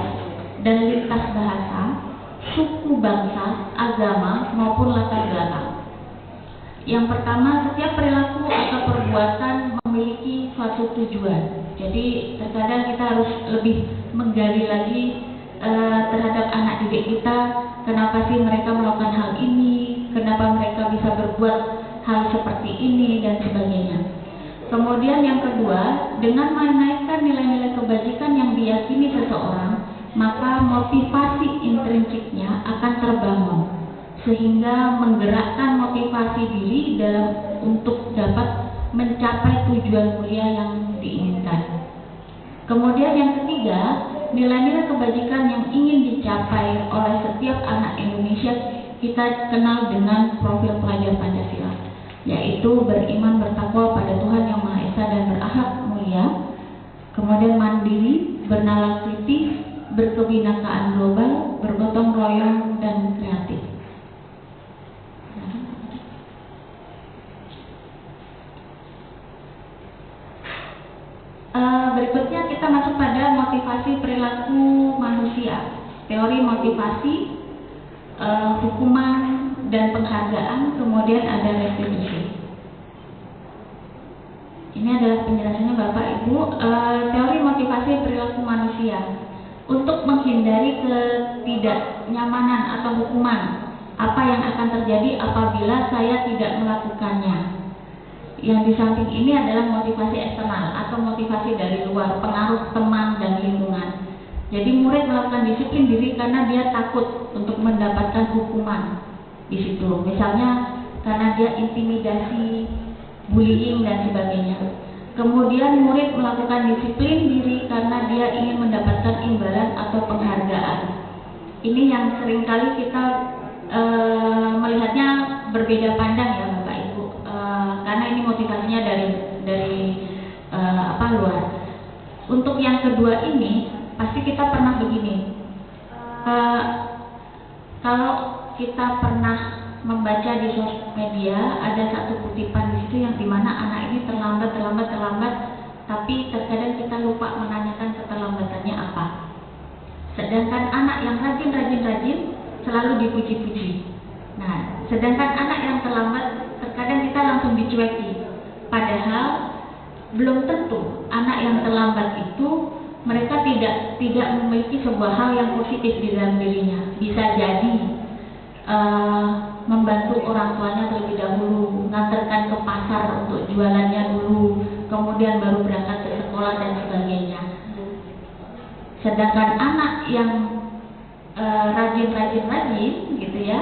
dan lintas bahasa, suku bangsa, agama maupun latar belakang. Yang pertama, setiap perilaku atau perbuatan memiliki suatu tujuan. Jadi terkadang kita harus lebih menggali lagi terhadap anak didik kita, kenapa sih mereka melakukan hal ini, kenapa mereka bisa berbuat hal seperti ini dan sebagainya. Kemudian yang kedua, dengan menaikkan nilai-nilai kebajikan yang diyakini seseorang, maka motivasi intrinsiknya akan terbangun sehingga menggerakkan motivasi diri dalam untuk dapat mencapai tujuan mulia yang diinginkan. Kemudian yang ketiga, nilai-nilai kebajikan yang ingin dicapai oleh setiap anak Indonesia kita kenal dengan profil pelajar Pancasila, yaitu beriman bertakwa pada Tuhan Yang Maha Esa dan berakhlak mulia, kemudian mandiri, bernalar kritis, berkebinekaan global, bergotong royong, dan kreatif. Berikutnya kita masuk pada motivasi perilaku manusia, teori motivasi, hukuman dan penghargaan, kemudian ada restitusi. Ini adalah penjelasannya Bapak Ibu. Teori motivasi perilaku manusia untuk menghindari ketidaknyamanan atau hukuman, apa yang akan terjadi apabila saya tidak melakukannya. Yang di samping ini adalah motivasi eksternal atau motivasi dari luar, pengaruh teman dan lingkungan. Jadi murid melakukan disiplin diri karena dia takut untuk mendapatkan hukuman di situ. Misalnya karena dia intimidasi, bullying dan sebagainya. Kemudian murid melakukan disiplin diri karena dia ingin mendapatkan imbalan atau penghargaan. Ini yang seringkali kita melihatnya berbeda pandang ya Bapak Ibu, karena ini motivasinya dari luar. Untuk yang kedua ini pasti kita pernah begini, kalau kita pernah membaca di sosial media ada satu kutipan di situ yang dimana anak ini terlambat, tapi terkadang kita lupa menanyakan keterlambatannya apa. Sedangkan anak yang rajin selalu dipuji-puji. Nah, sedangkan anak yang terlambat terkadang kita langsung dicueki. Padahal belum tentu anak yang terlambat itu mereka tidak memiliki sebuah hal yang positif di dalam dirinya. Bisa jadi membantu orang tuanya terlebih dahulu, nganterkan ke pasar untuk jualannya dulu, kemudian baru berangkat ke sekolah dan sebagainya. Sedangkan anak yang rajin gitu ya,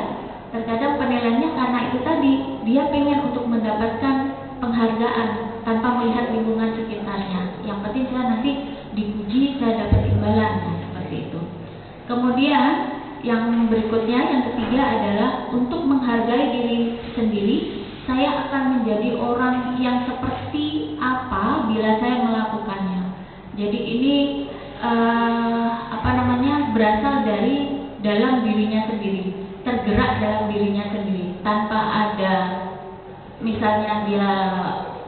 terkadang penilaiannya karena itu tadi dia pengen untuk mendapatkan penghargaan tanpa melihat lingkungan sekitarnya. Yang penting saya nanti dipuji, saya dapat imbalan, seperti itu. Kemudian yang berikutnya, yang ketiga adalah untuk menghargai diri sendiri. Saya akan menjadi orang yang seperti apa bila saya melakukannya. Jadi ini berasal dari dalam dirinya sendiri, tergerak dalam dirinya sendiri. tanpa ada, misalnya dia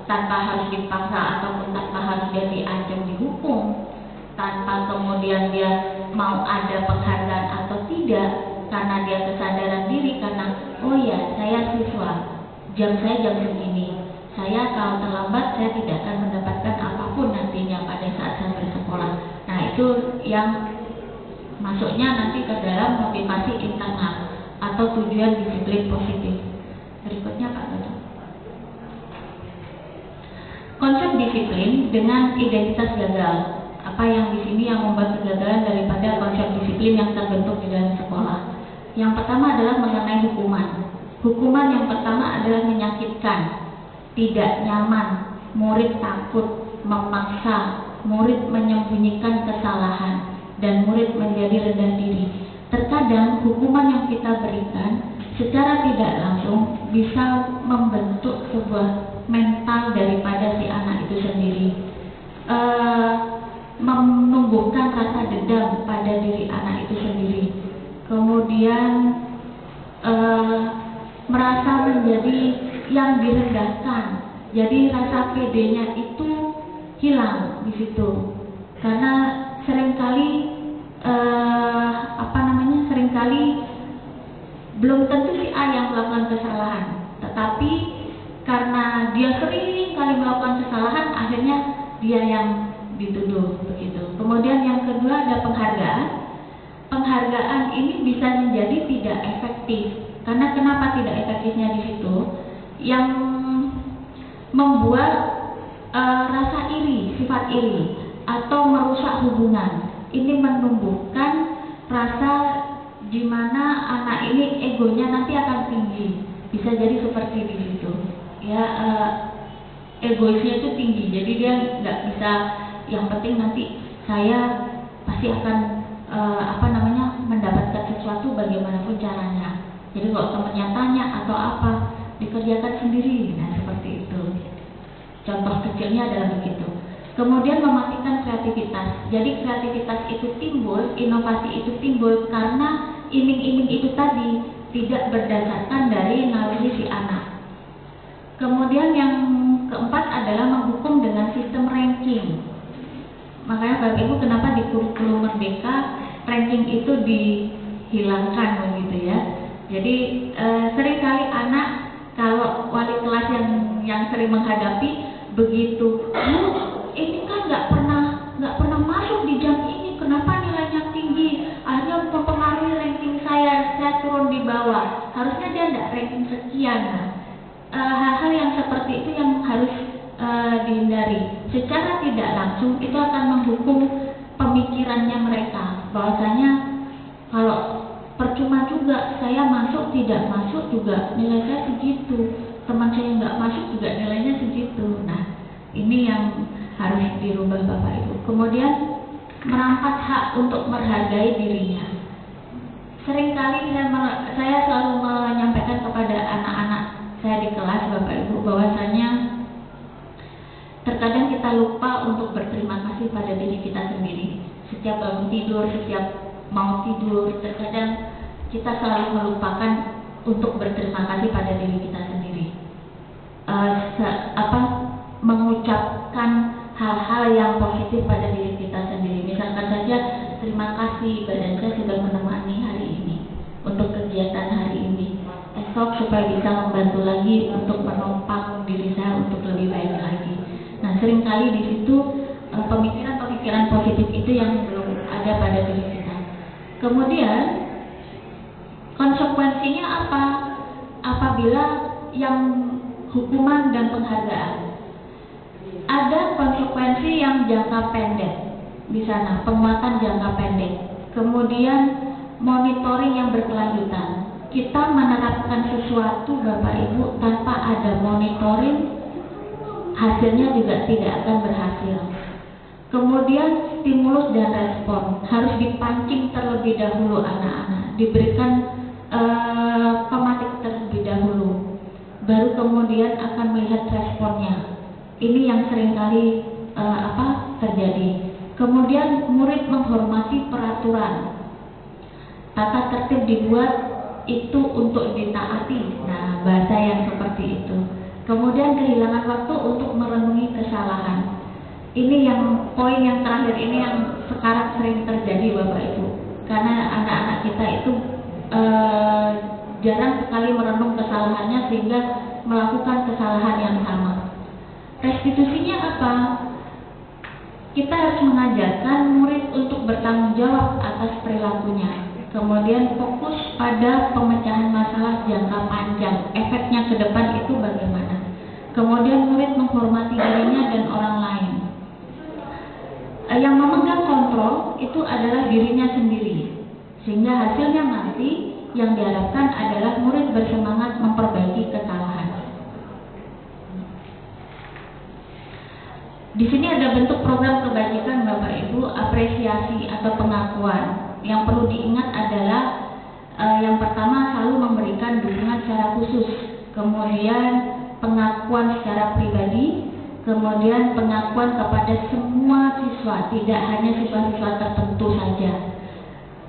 tanpa harus dipaksa ataupun tanpa harus dia diancam dihukum, tanpa kemudian dia mau ada penghargaan atau tidak, karena dia kesadaran diri, karena oh ya saya siswa, jam saya jam segini, saya kalau terlambat saya tidak akan mendapatkan apapun nantinya pada saat saya bersekolah. Nah itu yang masuknya nanti ke dalam motivasi internal atau tujuan disiplin positif. Berikutnya Pak Gatot. Konsep disiplin dengan identitas gagal. Apa yang di sini yang membuat kegagalan daripada konsep disiplin yang terbentuk di dalam sekolah? Yang pertama adalah mengenai hukuman. Hukuman yang pertama adalah menyakitkan, tidak nyaman, murid takut, memaksa, murid menyembunyikan kesalahan, dan murid menjadi rendah diri. Terkadang hukuman yang kita berikan secara tidak langsung bisa membentuk sebuah mental daripada si anak itu sendiri, menumbuhkan rasa dendam pada diri anak itu sendiri, kemudian merasa menjadi yang direndahkan, jadi rasa pedenya itu hilang di situ, karena seringkali seringkali belum tentu si A yang melakukan kesalahan, tetapi karena dia sering kali melakukan kesalahan, akhirnya dia yang dituduh begitu. Kemudian yang kedua ada penghargaan. Penghargaan ini bisa menjadi tidak efektif. Karena kenapa tidak efektifnya di situ? Yang membuat rasa iri, sifat iri, atau merusak hubungan. Ini menumbuhkan rasa di mana anak ini egonya nanti akan tinggi. Bisa jadi seperti di situ. Ya, egoisnya itu tinggi. Jadi dia nggak bisa. Yang penting nanti saya pasti akan mendapatkan sesuatu bagaimanapun caranya. Jadi kalau temannya tanya atau apa, dikerjakan sendiri. Nah seperti itu. Contoh kecilnya adalah begitu. Kemudian mematikan kreativitas. Jadi kreativitas itu timbul, inovasi itu timbul karena iming-iming itu tadi tidak berdasarkan dari naluri si anak. Kemudian yang keempat adalah menghukum dengan sistem ranking. Makanya Bapak Ibu kenapa di kurikulum Merdeka ranking itu dihilangkan begitu ya. Jadi seringkali anak kalau wali kelas yang sering menghadapi begitu, ini kan nggak pernah masuk di jam ini, kenapa nilainya tinggi? Akhirnya mempengaruhi ranking saya turun di bawah. Harusnya dia nggak ranking sekian. Hal-hal yang seperti itu yang harus dihindari. Secara tidak langsung itu akan menghukum pemikirannya mereka, bahwasanya kalau percuma juga saya masuk, tidak masuk juga nilai saya segitu, teman saya nggak masuk juga nilainya segitu. Nah ini yang harus dirubah Bapak Ibu. Kemudian merampas hak untuk menghargai dirinya. Seringkali saya selalu menyampaikan kepada anak-anak saya di kelas Bapak Ibu bahwasanya terkadang kita lupa untuk berterima kasih pada diri kita sendiri. Setiap bangun tidur, setiap mau tidur, terkadang kita selalu melupakan untuk berterima kasih pada diri kita sendiri. Mengucapkan hal-hal yang positif pada diri kita sendiri. Misalkan saja, terima kasih badan saya sudah menemani hari ini untuk kegiatan hari ini. Esok supaya bisa membantu lagi untuk menopang diri saya untuk lebih baik lagi. Nah, seringkali di situ pemikiran-pemikiran positif itu yang belum ada pada diri kita. Kemudian konsekuensinya apa? Apabila yang hukuman dan penghargaan, ada konsekuensi yang jangka pendek di sana, penguatan jangka pendek. Kemudian monitoring yang berkelanjutan. Kita menerapkan sesuatu Bapak Ibu tanpa ada monitoring, hasilnya juga tidak akan berhasil. Kemudian stimulus dan respon harus dipancing terlebih dahulu anak-anak, diberikan pematik terlebih dahulu, baru kemudian akan melihat responnya. Ini yang seringkali terjadi. Kemudian murid menghormati peraturan, tata tertib dibuat itu untuk ditaati. Nah bahasa yang seperti itu. Kemudian kehilangan waktu untuk merenungi kesalahan. Ini yang poin yang terakhir ini yang sekarang sering terjadi Bapak Ibu. Karena anak-anak kita itu jarang sekali merenung kesalahannya sehingga melakukan kesalahan yang sama. Restitusinya apa? Kita harus mengajarkan murid untuk bertanggung jawab atas perilakunya. Kemudian fokus pada pemecahan masalah jangka panjang. Efeknya ke depan itu bagaimana? Kemudian murid menghormati dirinya dan orang lain. Yang memegang kontrol itu adalah dirinya sendiri. Sehingga hasilnya nanti yang diharapkan adalah murid bersemangat memperbaiki kesalahan. Di sini ada bentuk program kebajikan Bapak Ibu, apresiasi atau pengakuan. Yang perlu diingat adalah yang pertama selalu memberikan dukungan secara khusus, kemudian pengakuan secara pribadi, kemudian pengakuan kepada semua siswa, tidak hanya siswa-siswa tertentu saja.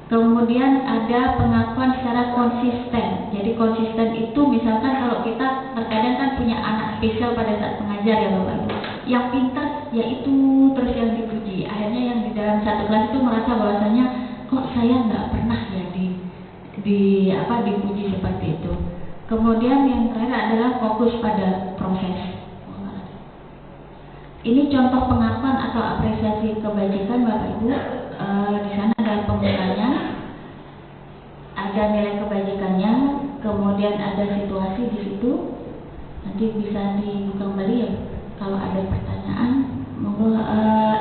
Kemudian ada pengakuan secara konsisten. Jadi konsisten itu misalkan kalau kita terkadang kan punya anak spesial pada saat mengajar ya Bapak Ibu. Yang pintar yaitu terus yang dipuji. Akhirnya yang di dalam satu kelas itu merasa bahwasanya kok saya nggak pernah ya dipuji seperti itu. Kemudian yang terakhir adalah fokus pada proses. Ini contoh pengakuan atau apresiasi kebajikan Bapak Ibu. Di sana ada pembukanya, ada nilai kebajikannya, kemudian ada situasi di situ. Nanti bisa dibuka kembali ya kalau ada pertanyaan.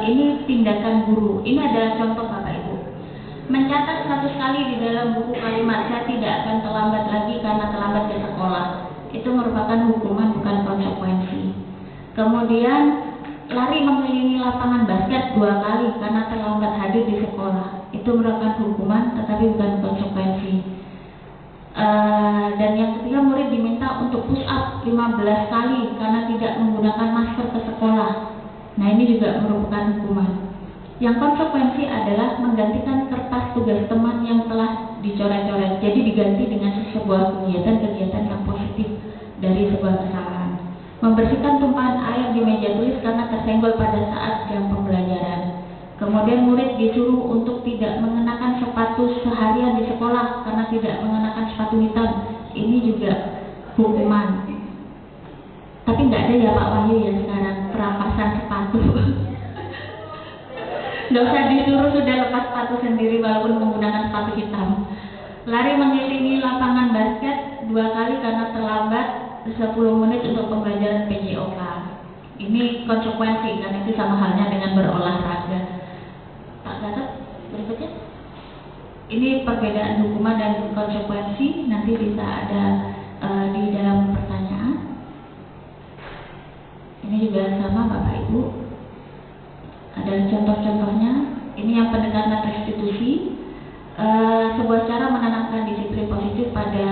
Ini tindakan guru. Ini adalah contoh Bapak Ibu. Mencatat 100 kali di dalam buku kalimat saya tidak akan terlambat lagi karena terlambat ke sekolah. Itu merupakan hukuman bukan konsekuensi. Kemudian lari mengelilingi lapangan basket 2 kali karena terlambat hadir di sekolah. Itu merupakan hukuman tetapi bukan konsekuensi. Dan yang ketiga, murid diminta untuk push up 15 kali karena tidak menggunakan masker ke sekolah. Nah ini juga merupakan hukuman. Yang konsekuensi adalah menggantikan kertas tugas teman yang telah dicoret-coret. Jadi diganti dengan sebuah kegiatan-kegiatan yang positif dari sebuah kesalahan. Membersihkan tumpahan air di meja tulis karena tersenggol pada saat jam pembelajaran. Kemudian murid disuruh untuk tidak mengenakan sepatu seharian di sekolah karena tidak mengenakan sepatu hitam. Ini juga hukuman. Tapi nggak ada ya Pak Wahyu ya sekarang perampasan sepatu. Nggak usah disuruh, sudah lepas sepatu sendiri walaupun menggunakan sepatu hitam. Lari mengelilingi lapangan basket 2 kali karena terlambat 10 menit untuk pembelajaran PJOK. Ini konsekuensi karena itu sama halnya dengan berolahraga. Pak Gatot, berikutnya. Ini perbedaan hukuman dan konsekuensi. Nanti bisa ada di dalam pertanyaan. Ini juga sama Bapak Ibu. Ada contoh-contohnya. Ini yang pendekatan restitusi. Sebuah cara menanamkan disiplin positif pada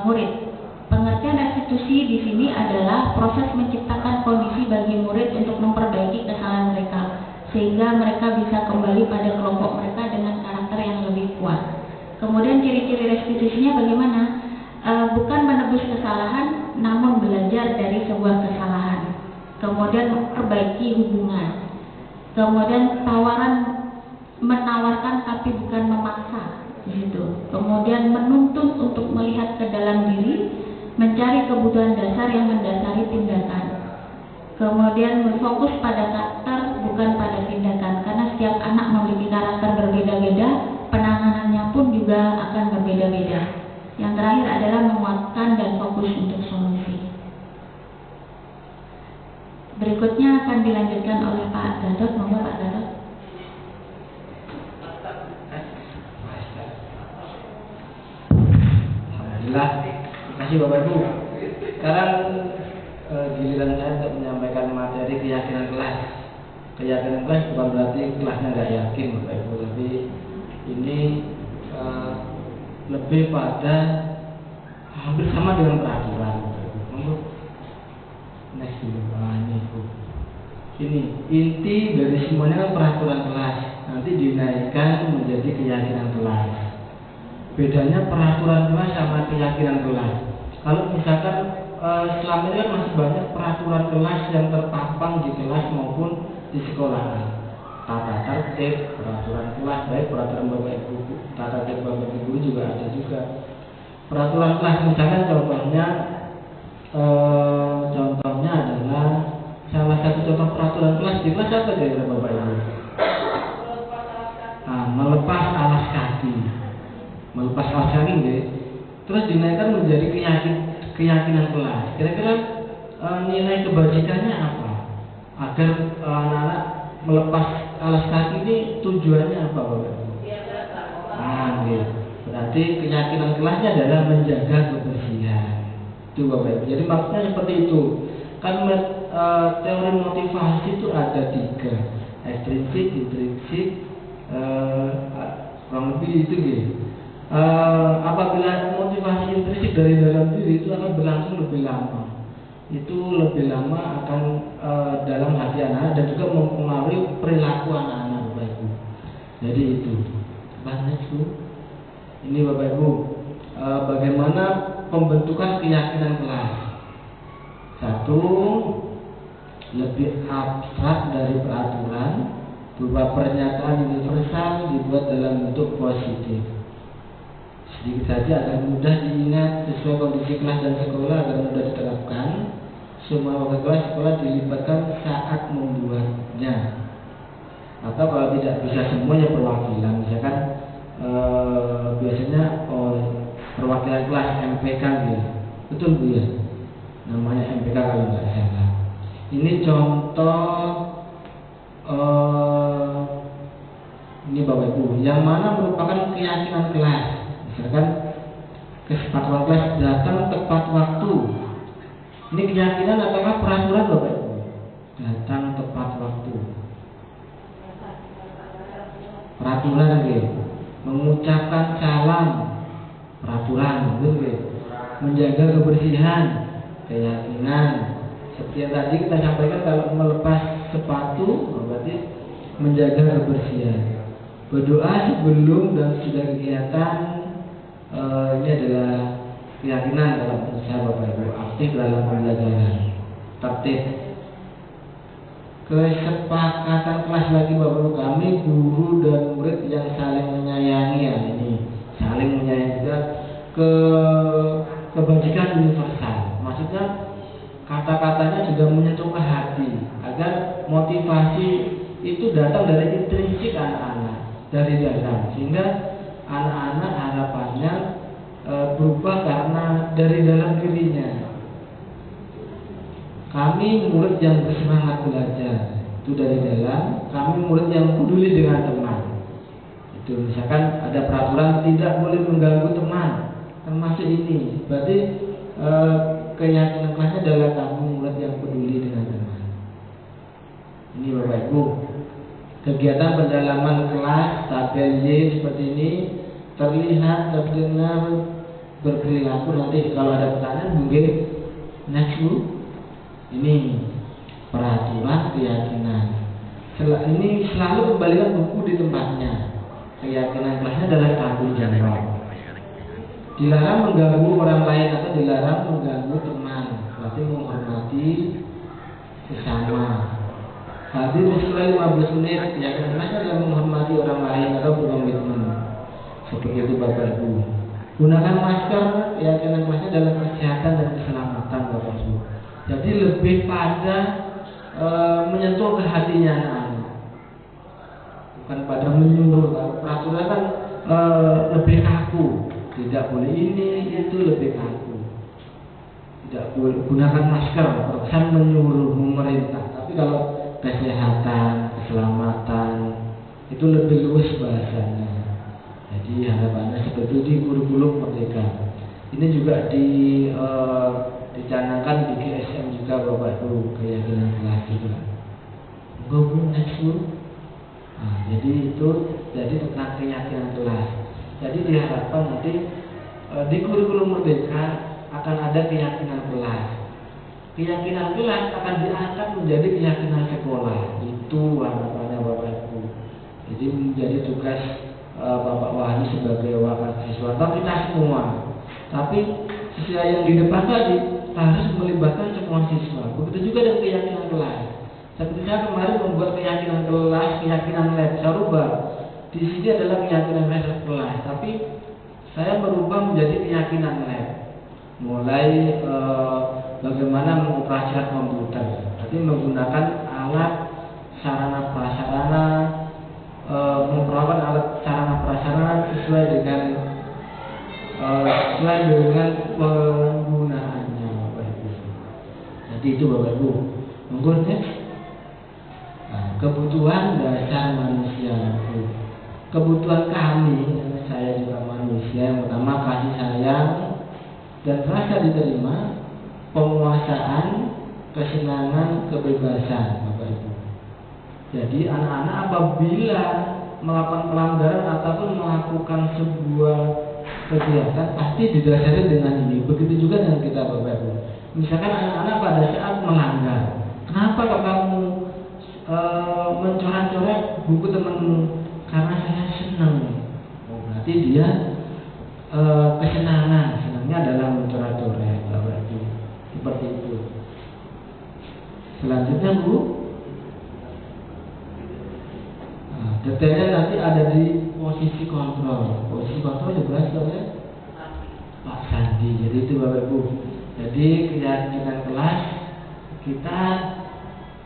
murid. Pengertian restitusi di sini adalah proses menciptakan kondisi bagi murid untuk memperbaiki kesalahan mereka, sehingga mereka bisa kembali pada kelompok mereka dengan karakter yang lebih kuat. Kemudian ciri-ciri restitusinya bagaimana? Bukan menebus kesalahan, namun belajar dari sebuah kesalahan. Kemudian memperbaiki hubungan. Kemudian menawarkan tapi bukan memaksa, gitu. Kemudian menuntun untuk melihat ke dalam diri, mencari kebutuhan dasar yang mendasari tindakan. Kemudian berfokus pada karakter bukan pada tindakan, karena setiap anak memiliki karakter berbeda-beda, penanganannya pun juga akan berbeda-beda. Yang terakhir adalah menguatkan dan fokus untuk solusi. Berikutnya akan dilanjutkan oleh Pak Gatot. Monggo Pak Gatot. Alhamdulillah. Terima kasih Bapak Ibu. Sekarang giliran saya untuk menyampaikan materi keyakinan kelas. Keyakinan kelas bukan berarti kelasnya nggak yakin Bapak Ibu, tapi ini lebih pada hampir sama dengan peraturan. Next dulu, ini Bu. Ini inti dari semuanya kan peraturan kelas. Nanti dinaikkan menjadi keyakinan kelas. Bedanya peraturan kelas sama keyakinan kelas. Kalau misalkan selama ini kan masih banyak peraturan kelas yang terpampang di kelas maupun di sekolah. Tata tertib, peraturan kelas, baik peraturan bapak ibu, tata tertib bapak ibu juga ada juga. Peraturan kelas misalkan contohnya adalah salah satu contoh peraturan kelas di kelas apa kira-kira bapak ibu? Melepas alas kaki, terus dinaikkan menjadi keyakinan kelas. Kira-kira nilai kebajikannya apa? Agar anak-anak melepas alas kaki ini tujuannya apa, bapak ibu? Gitu. Berarti keyakinan kelasnya adalah menjaga kebersihan. Itu bapak ibu. Jadi maksudnya seperti itu. Kan teori motivasi itu ada 3, ekstrinsik, intrinsik, kurang lebih itu gitu. Apabila motivasi intrinsik dari dalam diri itu akan berlangsung lebih lama. Itu lebih lama akan dalam hati anak dan juga mempengaruhi perilaku anak-anak bapak ibu. Jadi itu. Banyak itu. Ini bapak ibu. Bagaimana pembentukan keyakinan kelas? 1, lebih abstrak dari peraturan, berupa pernyataan universal dibuat dalam bentuk positif. Sedikit saja agar mudah diingat sesuai kondisi kelas dan sekolah agar mudah diterapkan. Semua wakil kelas sekolah dilibatkan saat membuatnya. Atau kalau tidak bisa semuanya perwakilan, misalkan biasanya perwakilan kelas MPK gitu. Betul Bu ya? Namanya MPK kalau nggak salah. Ini contoh ini bapak ibu, yang mana merupakan keyakinan kelas. Misalkan kesepakatan kelas datang tepat waktu. Ini keyakinan ataukah peraturan bapak ibu? Datang tepat waktu. Peraturan gitu. Mengucapkan salam, peraturan gitu. Menjaga kebersihan, keyakinan. Seperti yang tadi kita sampaikan, kalau melepas sepatu berarti menjaga kebersihan. Berdoa sebelum dan sudah kegiatan, ini adalah keyakinan dalam usaha bapak ibu. Aktif dalam pembelajaran, tertib. Kesepakatan kelas lagi bapak ibu, kami guru dan murid yang saling menyayangi, ya ini saling menyayangi juga. Kebajikan universal, maksudnya kata-katanya juga menyentuh ke hati agar motivasi itu datang dari intrinsik anak-anak, dari dalam, sehingga anak-anak harapannya berubah karena dari dalam dirinya. Kami murid yang bersemangat belajar, itu dari dalam. Kami murid yang peduli dengan teman. Itu misalkan ada peraturan tidak boleh mengganggu teman, termasuk ini. Berarti keyakinan kelasnya adalah kamu murid yang peduli dengan teman. Ini bapak ibu. Kegiatan pendalaman kelas tabel Y seperti ini terlihat, terdengar, berperilaku. Nanti kalau ada pertanyaan mungkin next bu. Ini peraturan keyakinan. Ini selalu kembalikan buku di tempatnya. Keyakinan kelasnya adalah tanggung jawab. Dilarang mengganggu orang lain atau dilarang mengganggu teman. Berarti menghormati sesama. Hadir di sekolah 15 menit. Keyakinan kelasnya adalah menghormati orang lain atau berkomitmen. Seperti itu bapak ibu. Gunakan masker. Keyakinan kelasnya adalah kesehatan dan keselamatan bapak ibu. Jadi lebih pada menyentuh ke hatinya anak-anak, bukan pada menyuruh. Kalau peraturan kan lebih kaku, tidak boleh ini itu, lebih kaku. Tidak boleh gunakan masker, terkesan menyuruh, memerintah. Tapi kalau kesehatan, keselamatan itu lebih luas bahasanya. Jadi harapannya seperti itu di kurikulum merdeka. Ini juga dicanangkan di GSM juga bapak ibu, keyakinan kelas juga. Jadi itu jadi tentang keyakinan kelas. Jadi diharapkan nanti di kurikulum merdeka akan ada keyakinan kelas. Keyakinan kelas akan diangkat menjadi keyakinan sekolah. Itu harapannya bapak ibu. Jadi menjadi tugas Bapak Wahyu sebagai wakil siswa atau kita semua. Tapi sesuai yang di depan tadi harus melibatkan semua siswa. Begitu juga dengan keyakinan kelas. Seperti saya kemarin membuat keyakinan kelas, keyakinan lab, saya rubah. Di sini adalah keyakinan kelas, tapi saya berubah menjadi keyakinan lab. Mulai bagaimana mengoperasikan komputer, jadi menggunakan alat sarana prasarana, memperlakukan alat sarana prasarana sesuai dengan penggunaannya, Bapak Ibu. Jadi itu Bapak Ibu. Mungkin kebutuhan dasar manusia itu. Kebutuhan kami, saya juga manusia, yang pertama kasih sayang dan rasa diterima, penguasaan, kesenangan, kebebasan, Bapak Ibu. Jadi anak-anak apabila melakukan pelanggaran ataupun melakukan sebuah kegiatan pasti didasari dengan ini. Begitu juga dengan kita, Bapak Ibu. Misalkan anak-anak pada saat melanggar, kenapa kok kamu mencoret-coret buku temanmu? Karena saya senang. Oh, berarti dia kesenangan, senangnya adalah mencoret-coret, Bapak Ibu. Seperti itu. Selanjutnya Bu, detailnya nanti ada di posisi kontrol. Posisi kontrol juga oleh Pak Sandi. Jadi itu Bapak Ibu. Jadi keyakinan kelas kita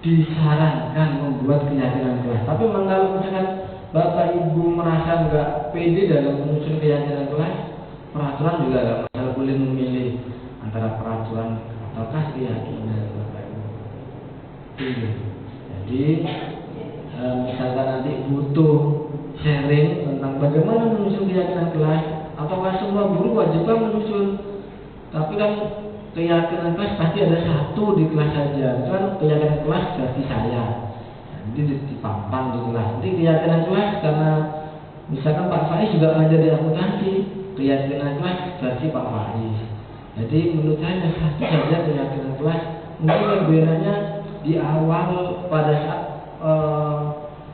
disarankan membuat keyakinan kelas. Tapi kalau misalkan Bapak Ibu merasa nggak pede dalam menyusun keyakinan kelas, peraturan juga nggak masalah, boleh memilih antara peraturan ataukah keyakinan Bapak Ibu. Jadi misalkan nanti butuh sharing tentang bagaimana menyusun keyakinan kelas, ataukah semua guru wajib menyusun. Tapi kan keyakinan kelas pasti ada satu di kelas saja. Kan keyakinan kelas versi saya. Nanti dipampang di kelas. Nanti keyakinan kelas karena misalkan Pak Faiz juga ngajar di akuntansi, keyakinan kelas versi Pak Faiz. Jadi menurut saya satu saja keyakinan kelas. Mungkin lebihannya di awal pada saat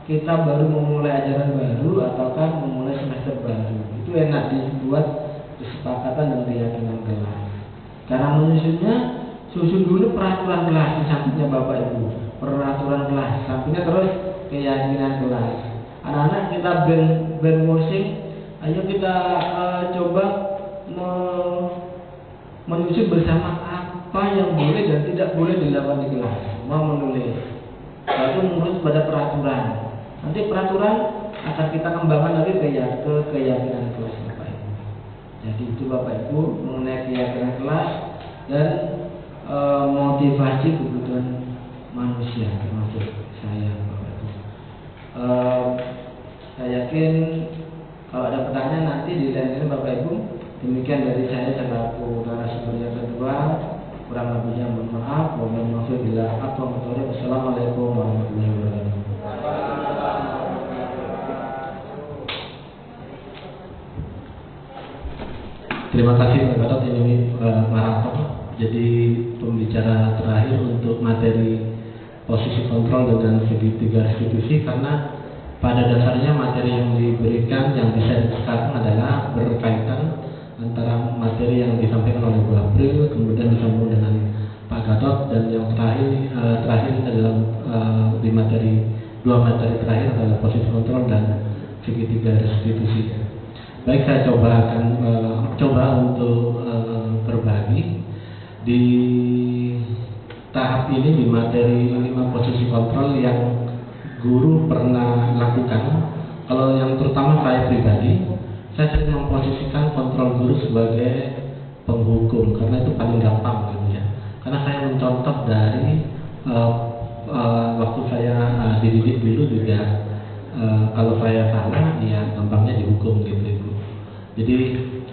kita baru memulai ajaran baru ataukah memulai semester baru, itu enak dibuat kesepakatan dan keyakinan kelas. Cara menyusunnya, susun dulu peraturan kelas di sampingnya Bapak Ibu, peraturan kelas, sampingnya terus keyakinan kelas. Anak-anak kita brainwashing, ayo kita coba menyusun bersama apa yang boleh dan tidak boleh dilakukan di kelas. Semua menulis. Lalu menurut pada peraturan. Nanti peraturan akan kita kembangkan lagi ke keyakinan kelas Bapak Ibu. Jadi itu Bapak Ibu mengenai keyakinan kelas dan motivasi kebutuhan manusia termasuk saya Bapak Ibu. Saya yakin kalau ada pertanyaan nanti di lain Bapak Ibu. Demikian dari saya selaku narasumber yang kedua. Kurang lebihnya mohon maaf. Wassalamualaikum warahmatullahi wabarakatuh. Terima kasih Pak Gatot, ini maraton. Jadi pembicara terakhir untuk materi posisi kontrol dengan segitiga restitusi, karena pada dasarnya materi yang diberikan yang bisa sekarang adalah berkaitan antara materi yang disampaikan oleh Bu April, kemudian disambung dengan Pak Gatot, dan yang terakhir adalah di dua materi terakhir adalah posisi kontrol dan segitiga restitusi. Baik, saya coba untuk berbagi di tahap ini di materi 5 posisi kontrol yang guru pernah lakukan. Kalau yang terutama saya pribadi, saya sering memposisikan kontrol guru sebagai penghukum karena itu paling gampang gitu ya. Karena saya mencontoh dari waktu saya dididik dulu juga, kalau saya salah ya gampangnya dihukum gitu Ibu. Jadi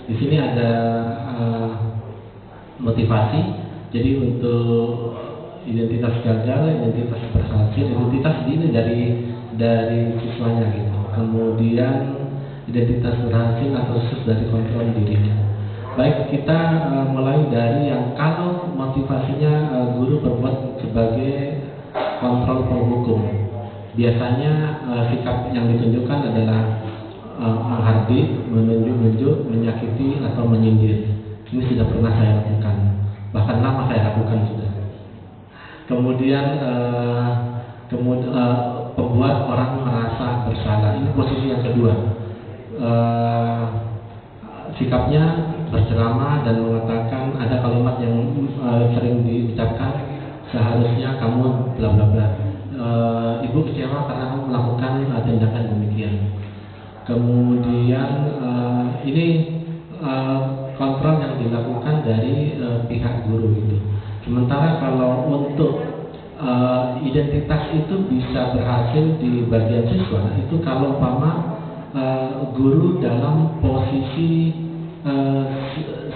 di sini ada motivasi. Jadi untuk identitas gagal, identitas berhasil, identitas ini dari siswanya gitu. Kemudian identitas berhasil atau sukses dari kontrol dirinya. Baik, kita mulai dari yang kalau motivasinya guru berbuat sebagai kontrol penghukum. Biasanya sikap yang ditunjukkan adalah menghardik, menunjuk-nunjuk, menyakiti atau menyindir. Ini sudah pernah saya lakukan, bahkan lama saya lakukan sudah. Kemudian membuat orang merasa bersalah. Ini posisi yang kedua. Sikapnya berceramah dan mengatakan ada kalimat yang sering diucapkan, seharusnya kamu bla bla bla. Ibu kecewa karena kamu melakukan tindakan demikian. Kemudian ini kontrol yang dilakukan dari pihak guru itu. Sementara kalau untuk identitas itu bisa berhasil di bagian siswa, itu kalau umpama guru dalam posisi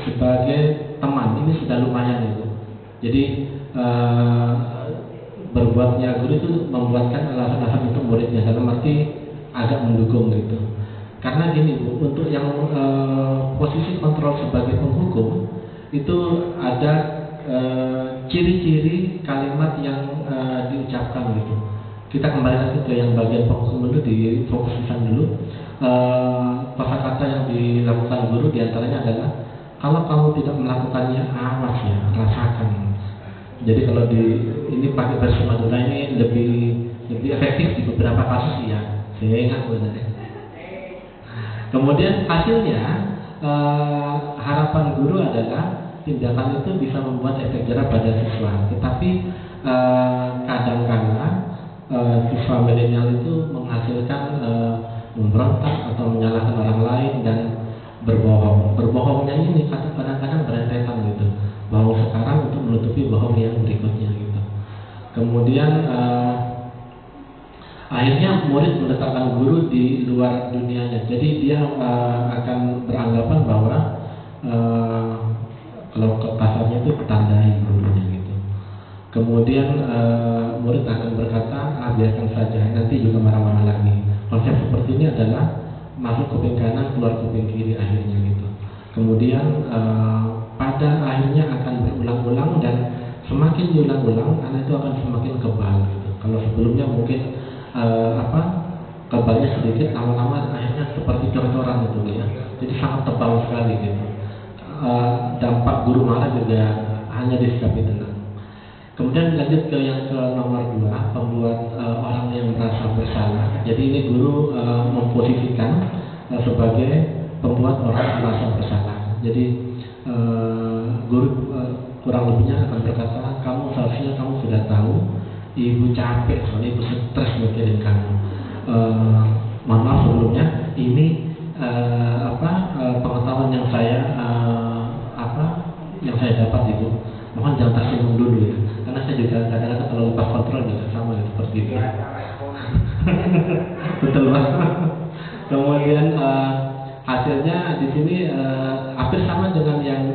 sebagai teman, ini sudah lumayan itu. Jadi berbuatnya guru itu membuatkan alasan-alasan untuk muridnya, dalam arti agak mendukung gitu. Karena gini Bu, untuk yang posisi kontrol sebagai penghukum itu ada ciri-ciri kalimat yang diucapkan gitu. Kita kembali lagi ke yang bagian penghukum dulu, difokuskan dulu. Kata-kata yang dilakukan guru diantaranya adalah, kalau kamu tidak melakukannya, awas ya, rasakan. Jadi kalau ini pakai versi Madura ini lebih efektif di beberapa kasus ya, saya ingat benar. Kemudian hasilnya harapan guru adalah tindakan itu bisa membuat efek jerah pada siswa. Tetapi kadang-kadang siswa milenial itu menghasilkan memberontak atau menyalahkan orang lain dan berbohong. Berbohongnya ini kadang-kadang berentetan gitu. Bohong sekarang untuk menutupi bohong yang berikutnya gitu. Kemudian akhirnya murid meletakkan guru di luar dunianya. Jadi dia akan beranggapan bahwa kalau kasarnya itu ditandai gurunya gitu. Kemudian murid akan berkata, biarkan saja, nanti juga marah-marah lagi. Konsep seperti ini adalah masuk kuping kanan, keluar kuping kiri akhirnya gitu. Kemudian pada akhirnya akan berulang-ulang, dan semakin diulang-ulang anak itu akan semakin kebal gitu. Kalau sebelumnya mungkin kebalnya sedikit, lama-lama akhirnya seperti cor-coran gitu ya. Jadi sangat tebal sekali gitu. Dampak guru marah juga hanya disikapi tenang. Kemudian lanjut ke yang ke nomor 2, membuat orang yang merasa bersalah. Jadi ini guru memposisikan sebagai pembuat orang merasa bersalah. Jadi guru kurang lebihnya akan berkata, kamu seharusnya kamu sudah tahu ibu capek, soalnya ibu stres mikirin kamu. Mohon maaf sebelumnya, ini pengetahuan yang saya dapat ibu. Mohon jangan tersinggung dulu ya, karena saya juga kadang-kadang kalau lepas kontrol juga sama ya, seperti itu. Betul banget. Kemudian hasilnya di sini hampir sama dengan yang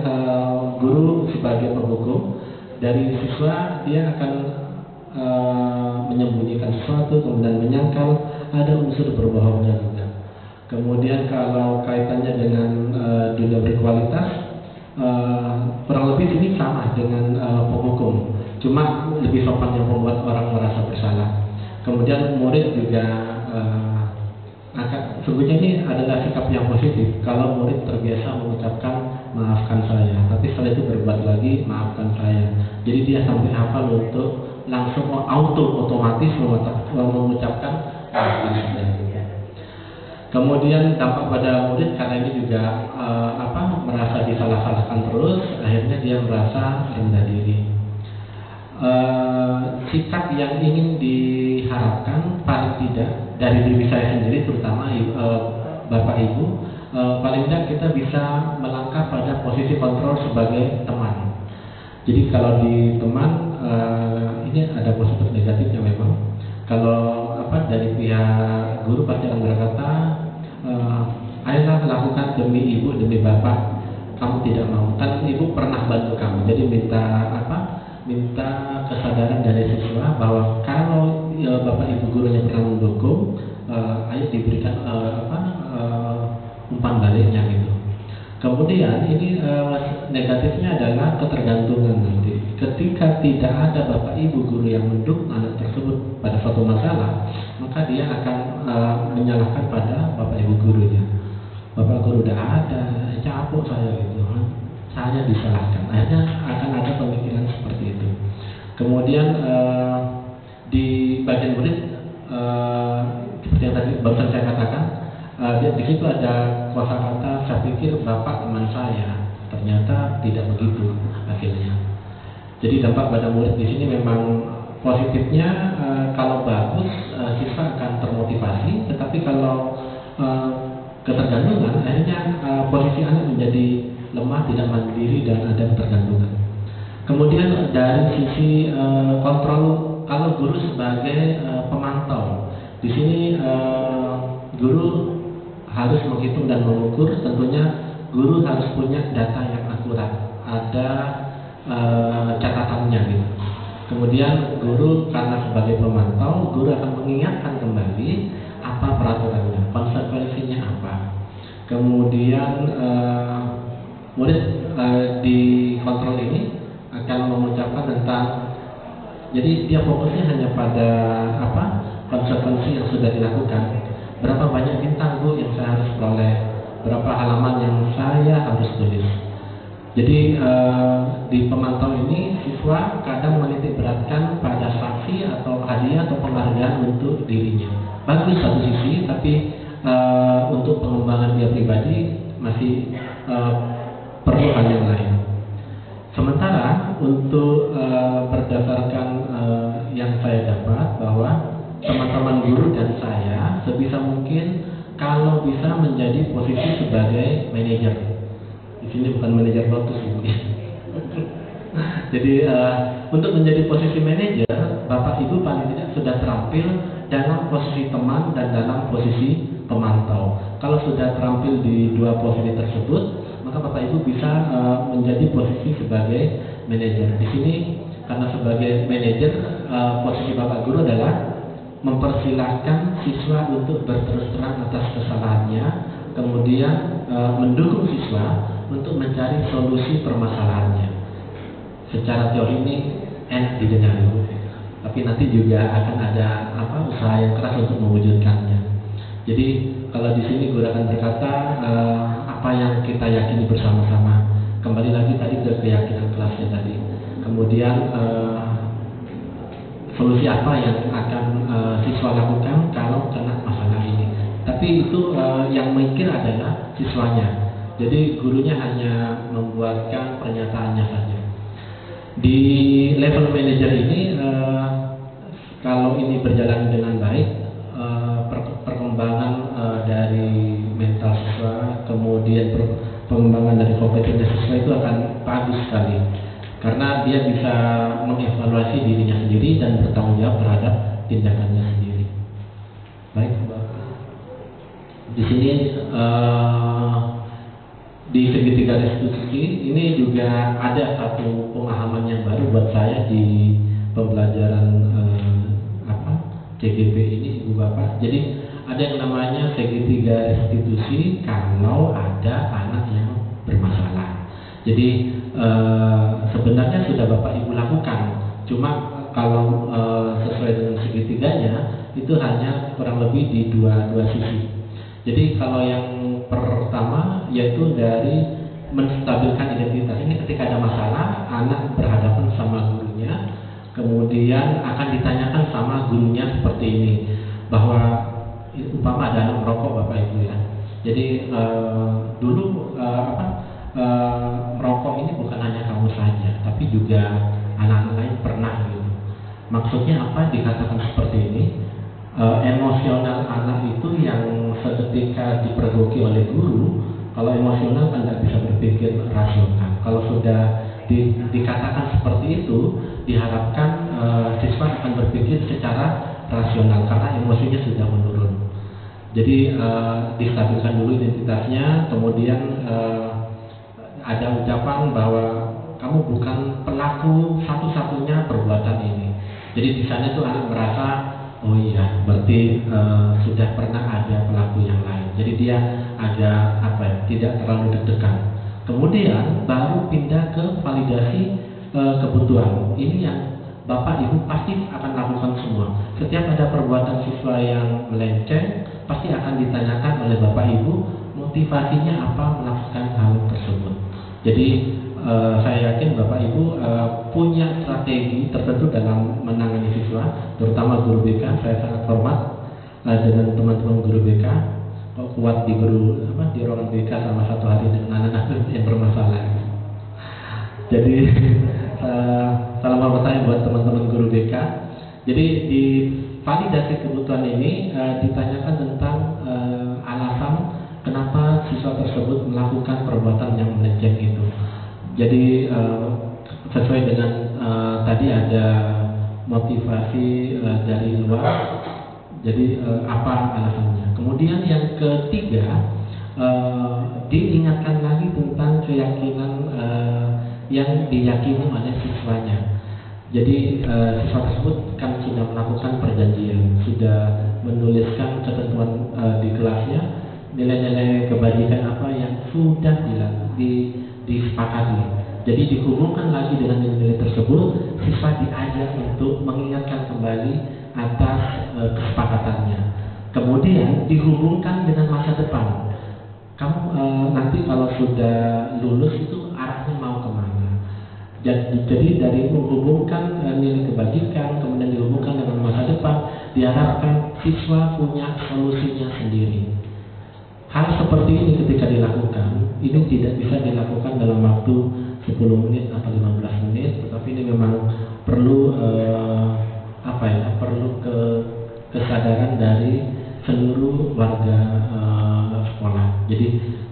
guru sebagai penghukum. Dari siswa dia akan menyembunyikan sesuatu, kemudian menyangkal, ada unsur berbohongnya juga. Kemudian kalau kaitannya dengan dunia berkualitas, kurang lebih sini sama dengan penghukum, cuma lebih sopan yang membuat orang merasa bersalah. Kemudian murid juga sebetulnya ini adalah sikap yang positif. Kalau murid terbiasa mengucapkan maafkan saya, tapi setelah itu berbuat lagi maafkan saya. Jadi dia sampai hafal untuk langsung otomatis mengucapkan maafkan saya. Kemudian dampak pada murid karena ini juga merasa disalah-salahkan terus, akhirnya dia merasa rendah diri. Sikap yang ingin diharapkan paling tidak dari diri saya sendiri, terutama Bapak Ibu, paling tidak kita bisa melangkah pada posisi kontrol sebagai teman. Jadi kalau di teman ini ada positif negatifnya memang. Kalau dari pihak guru pasti akan berkata, ayolah lakukan demi ibu, demi bapak. Kamu tidak mau, kan ibu pernah bantu kamu. Jadi minta kesadaran dari siswa bahwa kalau bapak ibu gurunya pernah mendukung, ayo diberikan umpan baliknya gitu. Kemudian ini negatifnya adalah ketergantungan nanti. Ketika tidak ada bapak ibu guru yang mendukung anak tersebut pada suatu masalah, maka dia akan menyalahkan pada bapak ibu gurunya. Bapak guru udah ada, capek saya gitu. saya disalahkan. Akhirnya akan ada pemikiran seperti itu. Kemudian di bagian murid seperti yang tadi barusan saya katakan, di situ ada kosakata saya pikir bapak teman saya, ternyata tidak begitu akhirnya. Jadi dampak pada murid di sini memang positifnya, kalau bagus siswa akan termotivasi, tetapi kalau ketergantungan akhirnya posisi anak menjadi lemah, tidak mandiri dan ada ketergantungan. Kemudian dari sisi kontrol, kalau guru sebagai pemantau, di sini guru harus menghitung dan mengukur. Tentunya guru harus punya data yang akurat, ada catatannya gitu. Kemudian guru karena sebagai pemantau, guru akan mengingatkan kembali apa peraturannya, konsekuensinya apa. Kemudian murid di kontrol ini akan mengucapkan tentang, jadi dia fokusnya hanya pada apa konsekuensi yang sudah dilakukan. Berapa banyak bintang Bu yang saya harus peroleh, berapa halaman yang saya harus tulis. Jadi di pemantau ini siswa kadang menitik beratkan pada sanksi atau hadiah atau penghargaan untuk dirinya. Bagus satu sisi, tapi untuk pengembangan dia pribadi masih perlu hal yang lain. Sementara untuk berdasarkan yang saya dapat, bahwa teman-teman guru dan saya sebisa mungkin kalau bisa menjadi posisi sebagai manajer. Di sini bukan manajer Lotus Ibu. Jadi untuk menjadi posisi manajer, Bapak Ibu paling tidak sudah terampil dalam posisi teman dan dalam posisi pemantau. Kalau sudah terampil di dua posisi tersebut, maka Bapak Ibu bisa menjadi posisi sebagai manajer. Di sini karena sebagai manajer, posisi Bapak Guru adalah mempersilahkan siswa untuk berterus terang atas kesalahannya, kemudian mendukung siswa untuk mencari solusi permasalahannya. Secara teori ini enak didengar, tapi nanti juga akan ada usaha yang keras untuk mewujudkannya. Jadi kalau di sini guru akan berkata apa yang kita yakini bersama-sama. Kembali lagi tadi ke keyakinan kelasnya tadi. Kemudian solusi apa yang akan siswa lakukan kalau kena masalah ini. Tapi itu yang mikir adalah siswanya. Jadi gurunya hanya membuatkan pernyataannya saja. Di level manajer ini, kalau ini berjalan dengan baik, perkembangan dari mental siswa, kemudian pengembangan dari kompetensi siswa itu akan bagus sekali. Karena dia bisa mengevaluasi dirinya sendiri dan bertanggung jawab terhadap tindakannya sendiri. Baik, Bapak. Di sini di segitiga restitusi ini juga ada satu pemahaman yang baru buat saya di pembelajaran CGP ini, Ibu Bapak. Jadi ada yang namanya segitiga restitusi kalau ada anak yang bermasalah. Jadi sebenarnya sudah Bapak Ibu lakukan, cuma kalau sesuai dengan segitiganya itu hanya kurang lebih di dua sisi. Jadi kalau yang pertama yaitu dari menstabilkan identitas. Ini ketika ada masalah, anak berhadapan sama gurunya, kemudian akan ditanyakan sama gurunya seperti ini, bahwa umpama ada anak merokok Bapak Ibu ya. Jadi dulu merokok ini bukan hanya kamu saja, tapi juga anak-anak lain pernah gitu. Maksudnya apa dikatakan seperti ini? Emosional anak itu yang seketika dipergoki oleh guru, kalau emosional kan tidak bisa berpikir rasional. Kalau sudah dikatakan seperti itu, diharapkan siswa akan berpikir secara rasional karena emosinya sudah menurun. Jadi distabilkan dulu identitasnya, kemudian ada ucapan bahwa kamu bukan pelaku satu-satunya perbuatan ini. Jadi di sana itu anak merasa, oh iya, berarti sudah pernah ada pelaku yang lain. Jadi dia ada tidak terlalu deg-degan. Kemudian baru pindah ke validasi kebutuhan. Ini yang Bapak Ibu pasti akan lakukan semua. Setiap ada perbuatan siswa yang melenceng, pasti akan ditanyakan oleh Bapak Ibu motivasinya apa melakukan hal tersebut. Jadi saya yakin Bapak Ibu punya strategi tertentu dalam menangani siswa, terutama guru BK. Saya sangat hormat dengan teman-teman guru BK, kok kuat di ruangan BK sama satu hari dengan anak-anak yang bermasalah. Jadi salam hormat saya buat teman-teman guru BK. Jadi di validasi kebutuhan ini ditanyakan tentang alasan kenapa siswa tersebut melakukan perbuatan yang melenceng itu. Jadi sesuai dengan tadi ada motivasi dari luar. Jadi apa alasannya? Kemudian yang ketiga, diingatkan lagi tentang keyakinan yang diyakini oleh siswanya. Jadi siswa tersebut kan sudah melakukan perjanjian, sudah menuliskan ketentuan di kelasnya, nilai-nilai kebajikan apa yang sudah disepakati. Jadi dihubungkan lagi dengan nilai-nilai tersebut, siswa diajak untuk mengingatkan kembali atas kesepakatannya. Kemudian dihubungkan dengan masa depan. Kamu nanti kalau sudah lulus itu arahnya mau kemana? Jadi dari menghubungkan nilai kebajikan, kemudian dihubungkan dengan masa depan, diharapkan siswa punya solusinya sendiri. Hal seperti ini ketika dilakukan, ini tidak bisa dilakukan dalam waktu 10 menit atau 15 menit, tetapi ini memang perlu perlu kesadaran dari seluruh warga sekolah. Jadi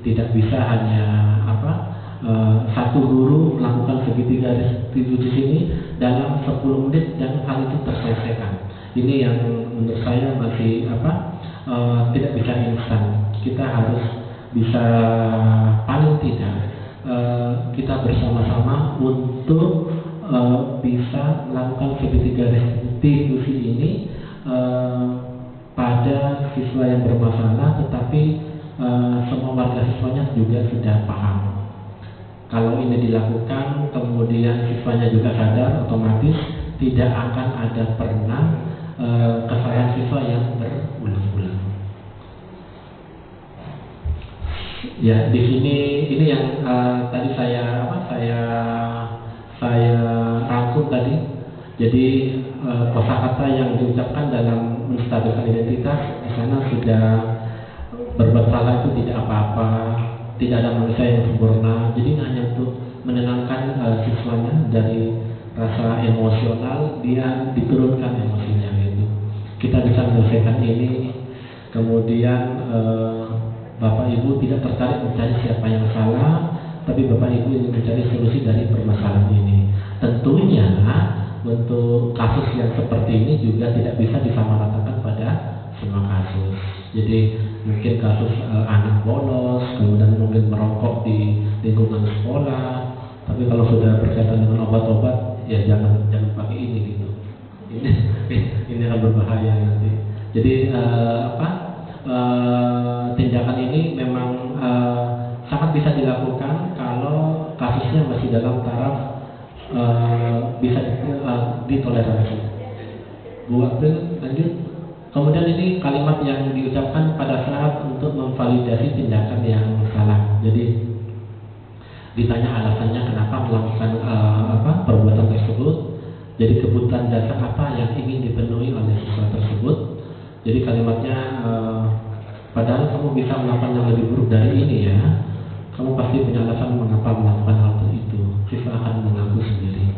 tidak bisa hanya satu guru melakukan segitiga di sini dalam 10 menit dan hal itu terselesaikan. Ini yang menurut saya masih tidak bisa instan. Kita harus bisa paling tidak kita bersama-sama untuk bisa melakukan segitiga restitusi ini pada siswa yang bermasalah, tetapi semua warga siswanya juga sudah paham. Kalau ini dilakukan, kemudian siswanya juga sadar, otomatis tidak akan ada pernah kesalahan siswa yang berulang-ulang. Ya, di sini ini yang tadi saya rangkum tadi. Jadi kosakata yang diucapkan dalam menstabilkan identitas di sana sudah berbuat salah itu tidak apa-apa, tidak ada manusia yang sempurna. Jadi hanya untuk menenangkan siswanya dari rasa emosional, dia diturunkan emosinya gitu. Kita bisa menyelesaikan ini. Kemudian Bapak Ibu tidak tertarik mencari siapa yang salah, tapi Bapak Ibu ingin mencari solusi dari permasalahan ini. Tentunya untuk kasus yang seperti ini juga tidak bisa disamaratakan pada semua kasus. Jadi mungkin kasus anak bolos, kemudian mungkin merokok di lingkungan sekolah. Tapi kalau sudah berkaitan dengan obat-obat, ya jangan pakai ini gitu. Ini akan berbahaya nanti. Jadi tindakan ini memang sangat bisa dilakukan kalau kasusnya masih dalam taraf bisa ditoleransi. Bu April, lanjut. Kemudian ini kalimat yang diucapkan pada saat untuk memvalidasi tindakan yang salah. Jadi ditanya alasannya kenapa melakukan perbuatan tersebut. Jadi kebutuhan dasar apa yang ingin dipenuhi oleh siswa tersebut. Jadi kalimatnya padahal kamu bisa melakukan yang lebih buruk dari ini ya. Kamu pasti punya alasan mengapa melakukan hal itu. Siswa akan mengaku sendiri.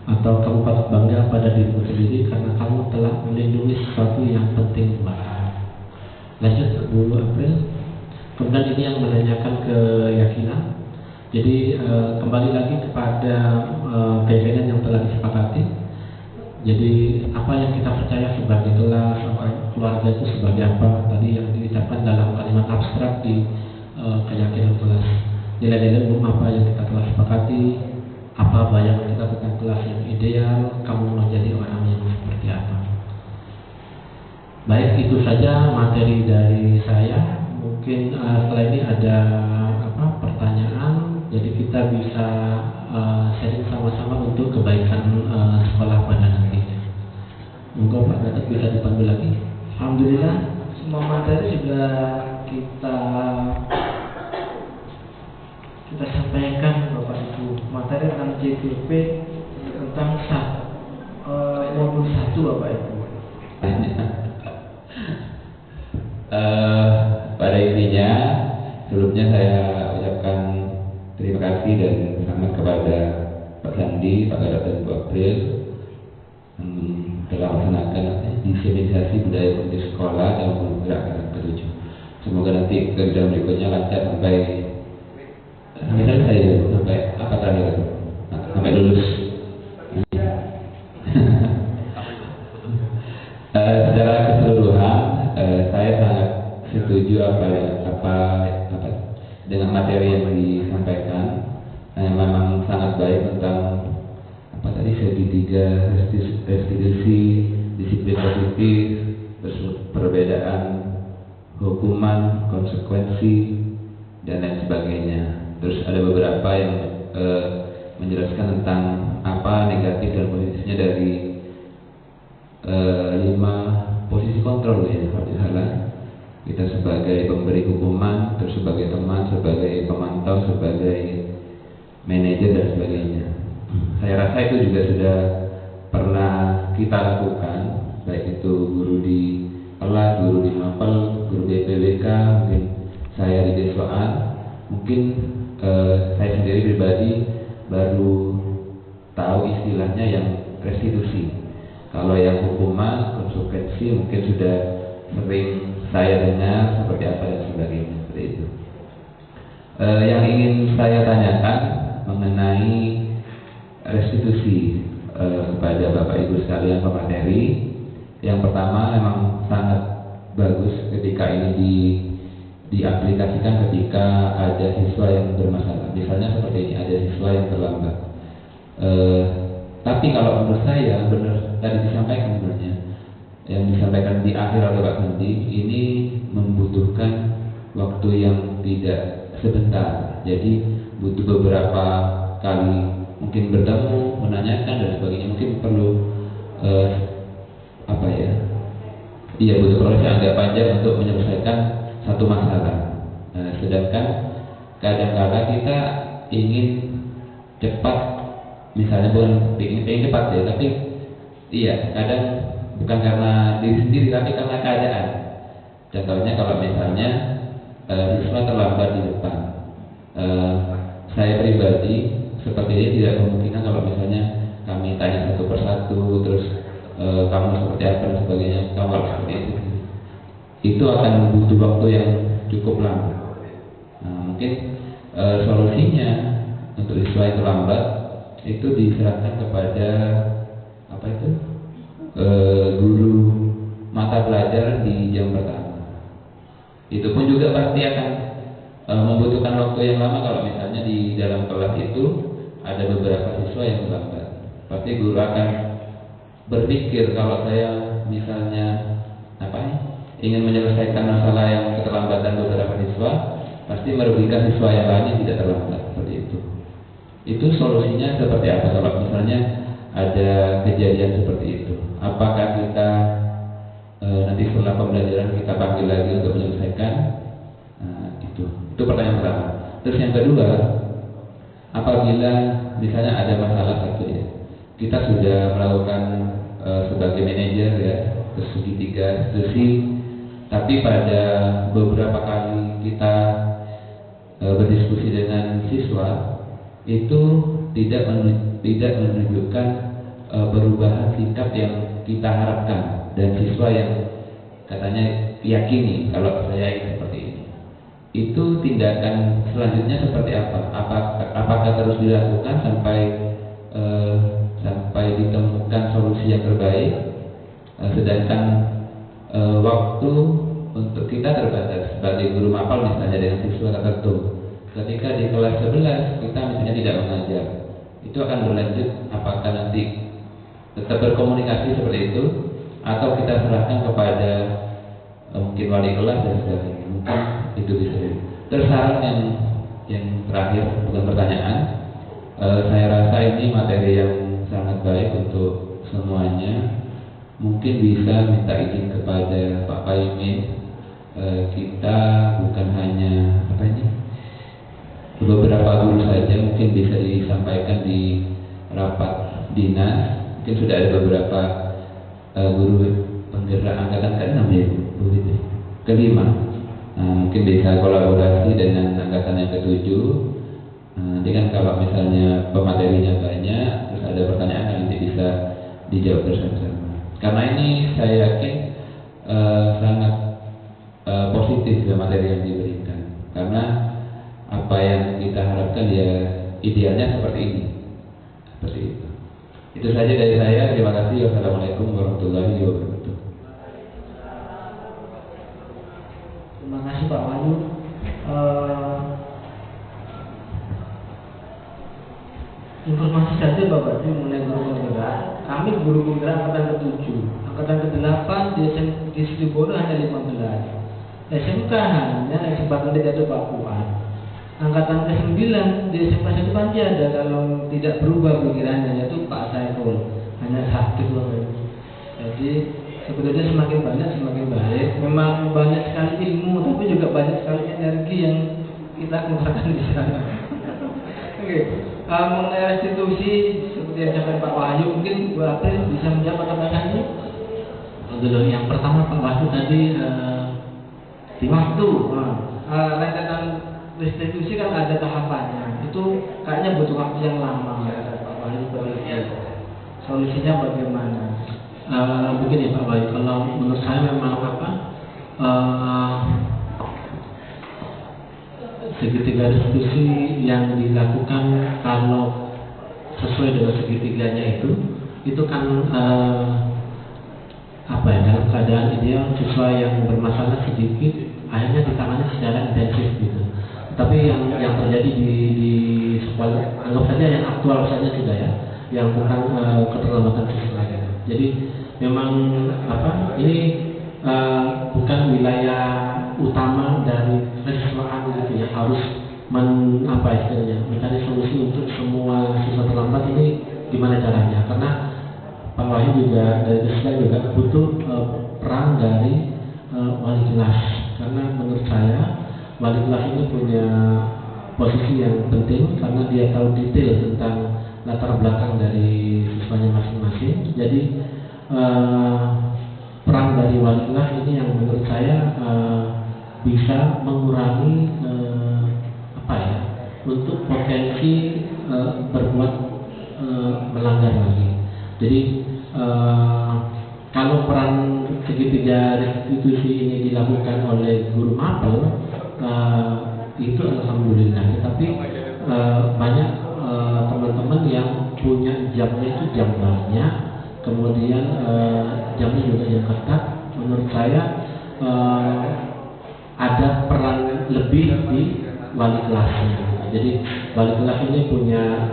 Atau kamu patut bangga pada dirimu sendiri karena kamu telah melindungi sesuatu yang penting buat kamu. Lanjut Bu April. Kemudian ini yang menanyakan keyakinan. Jadi kembali lagi kepada keyakinan yang telah disepakati. Jadi apa yang kita percaya sebagai kelas, keluarga itu sebagai apa? Tadi yang diucapkan dalam kalimat abstrak di keyakinan kelas. Nilai-nilai umum apa yang kita telah sepakati, apa bayangan kita tentang kelas yang ideal, kamu mau jadi orang yang seperti apa. Baik, itu saja materi dari saya. Mungkin setelah ini ada pertanyaan, jadi kita bisa sharing sama-sama untuk kebaikan sekolah pada nantinya. Monggo Pak Gatot bisa dipandu lagi. Alhamdulillah, semua materi sudah kita kita sampaikan Bapak Ibu materi tentang JDP tentang modul 1 Bapak Ibu. Pada intinya sebelumnya saya ucapkan terima kasih dan selamat kepada Pak Sandi, Pak Gatot dan Bu April telah melaksanakan disiplinisasi budaya politik sekolah dalam program angkatan ke-7. Semoga nanti kerja berikutnya lancar sampai selesai ya, sampai apa terakhir, sampai lulus. Secara keseluruhan saya sangat setuju apa dengan materi yang disampaikan. Memang sangat baik tentang segitiga restitusi, disiplin positif, terus perbedaan hukuman, konsekuensi dan lain sebagainya. Terus ada beberapa yang menjelaskan tentang apa negatif dan positifnya dari 5 posisi kontrol ya, kalau tidak salah. Kita sebagai pemberi hukuman, terus sebagai teman, sebagai pemantau, sebagai manajer dan sebagainya. Saya rasa itu juga sudah pernah kita lakukan, baik itu guru di kelas, guru di mapel, guru di PWK, mungkin saya di deswaan, mungkin saya sendiri pribadi baru tahu istilahnya yang restitusi. Kalau yang hukuman, konsekuensi mungkin sudah sering saya dengar seperti apa dan sebagainya, seperti itu. Yang ingin saya tanyakan mengenai restitusi kepada Bapak Ibu sekalian pemateri. Yang pertama, memang sangat bagus ketika ini diaplikasikan ketika ada siswa yang bermasalah. Misalnya seperti ini, ada siswa yang terlambat. Tapi kalau menurut saya, benar tadi disampaikan sebenarnya, yang disampaikan di akhir oleh Pak Sandi, ini membutuhkan waktu yang tidak sebentar. Jadi butuh beberapa kali mungkin bertemu, menanyakan dan sebagainya. Mungkin perlu butuh proses yang agak panjang untuk menyelesaikan satu masalah. Sedangkan kadang-kala kita ingin cepat, misalnya bukan ingin cepat ya, tapi kadang bukan karena diri sendiri tapi karena keadaan. Contohnya kalau misalnya siswa terlambat di depan, saya pribadi seperti ini tidak kemungkinan kalau misalnya kami tanya satu persatu, terus kamu seperti apa dan sebagainya, kamu harus seperti itu akan butuh waktu yang cukup lama. Mungkin solusinya untuk siswa yang terlambat itu diserahkan kepada guru mata pelajaran di jam pertama. Itu pun juga pasti akan membutuhkan waktu yang lama kalau misalnya di dalam kelas itu ada beberapa siswa yang terlambat. Pasti guru akan berpikir, kalau saya misalnya ingin menyelesaikan masalah yang keterlambatan beberapa siswa, pasti merugikan siswa yang lain yang tidak terlambat, seperti itu. Itu solusinya seperti apa kalau misalnya ada kejadian seperti itu? Apakah kita nanti setelah pembelajaran kita panggil lagi untuk menyelesaikan? Itu pertanyaan pertama. Terus yang kedua, apabila misalnya ada masalah satu ya, kita sudah melakukan sebagai manajer ya, segitiga institusi, tapi pada beberapa kali kita berdiskusi dengan siswa itu tidak menunjukkan perubahan sikap yang kita harapkan, dan siswa yang katanya yakini kalau saya ingin seperti ini. Itu tindakan selanjutnya seperti apa? Apakah terus dilakukan sampai ditemukan solusi yang terbaik? Sedangkan waktu untuk kita terbatas sebagai guru mapal misalnya dengan siswa tertentu. Ketika di kelas 11 kita misalnya tidak mengajar, itu akan berlanjut apakah nanti tetap berkomunikasi seperti itu, atau kita serahkan kepada mungkin wali kelas dan sebagainya. Mungkin itu bisa. Terus saran yang terakhir, bukan pertanyaan, saya rasa ini materi yang sangat baik untuk semuanya. Mungkin bisa minta izin kepada Pak Paimin, kita bukan hanya beberapa guru saja mungkin bisa disampaikan di rapat dinas. Mungkin sudah ada beberapa guru penggerak angkatan ke-6 ya Bu, ke-5. Mungkin bisa kolaborasi dengan angkatan yang ke-7. Nanti kan kalau misalnya pematerinya banyak, terus ada pertanyaan nanti bisa dijawab bersama-sama. Karena ini saya yakin sangat positif ya materi yang diberikan. Karena apa yang kita harapkan ya idealnya seperti ini. Seperti itu. Itu saja dari saya. Terima kasih. Wassalamualaikum warahmatullahi wabarakatuh. Terima kasih Pak Wahyu. Informasi saja Bapak Ibu mengenai guru penggerak. Kami guru penggerak angkatan ke-7, angkatan ke-8 di Situbondo hanya 15. SMK hanya kesempatan tidak ada Pak Puan. Angkatan ke-9 di SMK 1 Panji ada, kalau tidak berubah pikirannya, yaitu Pak Saiful, hanya 1 Bapak Ibu. Jadi sebetulnya semakin banyak semakin baik. Memang banyak sekali ilmu, tapi juga banyak sekali energi yang kita keluarkan di sana. Oke. Mengenai restitusi seperti yang disampaikan Pak Wahyu, mungkin Bu April bisa menjawab kata-katanya. Dulu yang pertama Pak Wahyu tadi Di waktu rentetan restitusi kan ada tahapannya. Itu kayaknya butuh waktu yang lama ya, Pak Wahyu. Solusinya bagaimana? Begini Pak Wahyu, kalau menurut saya memang segitiga restitusi yang dilakukan kalau sesuai dengan segitiganya itu kan dalam keadaan ideal siswa yang bermasalah sedikit akhirnya ditangani secara intensif gitu. Tapi yang terjadi di sekolah, anggap saja yang aktual saja sudah ya, yang bukan keterlambatan siswa gitu. Jadi memang ini bukan wilayah utama dari kesiswaan gitu ya, harus mencari solusi untuk semua siswa terlambat ini gimana caranya, karena Pak Wahyu juga dari siswa juga butuh peran dari wali kelas, karena menurut saya wali kelas ini punya posisi yang penting karena dia tahu detail tentang latar belakang dari siswanya masing-masing. Jadi peran dari wali kelas ini yang menurut saya bisa mengurangi untuk potensi berbuat melanggar lagi. Jadi kalau peran segitiga restitusi ini dilakukan oleh guru mapel itu alhamdulillah. Tetapi banyak teman-teman yang punya jamnya itu jam banyak, kemudian jamnya juga yang ketat. Menurut saya ada peran lebih di wali kelasnya. Jadi wali kelas ini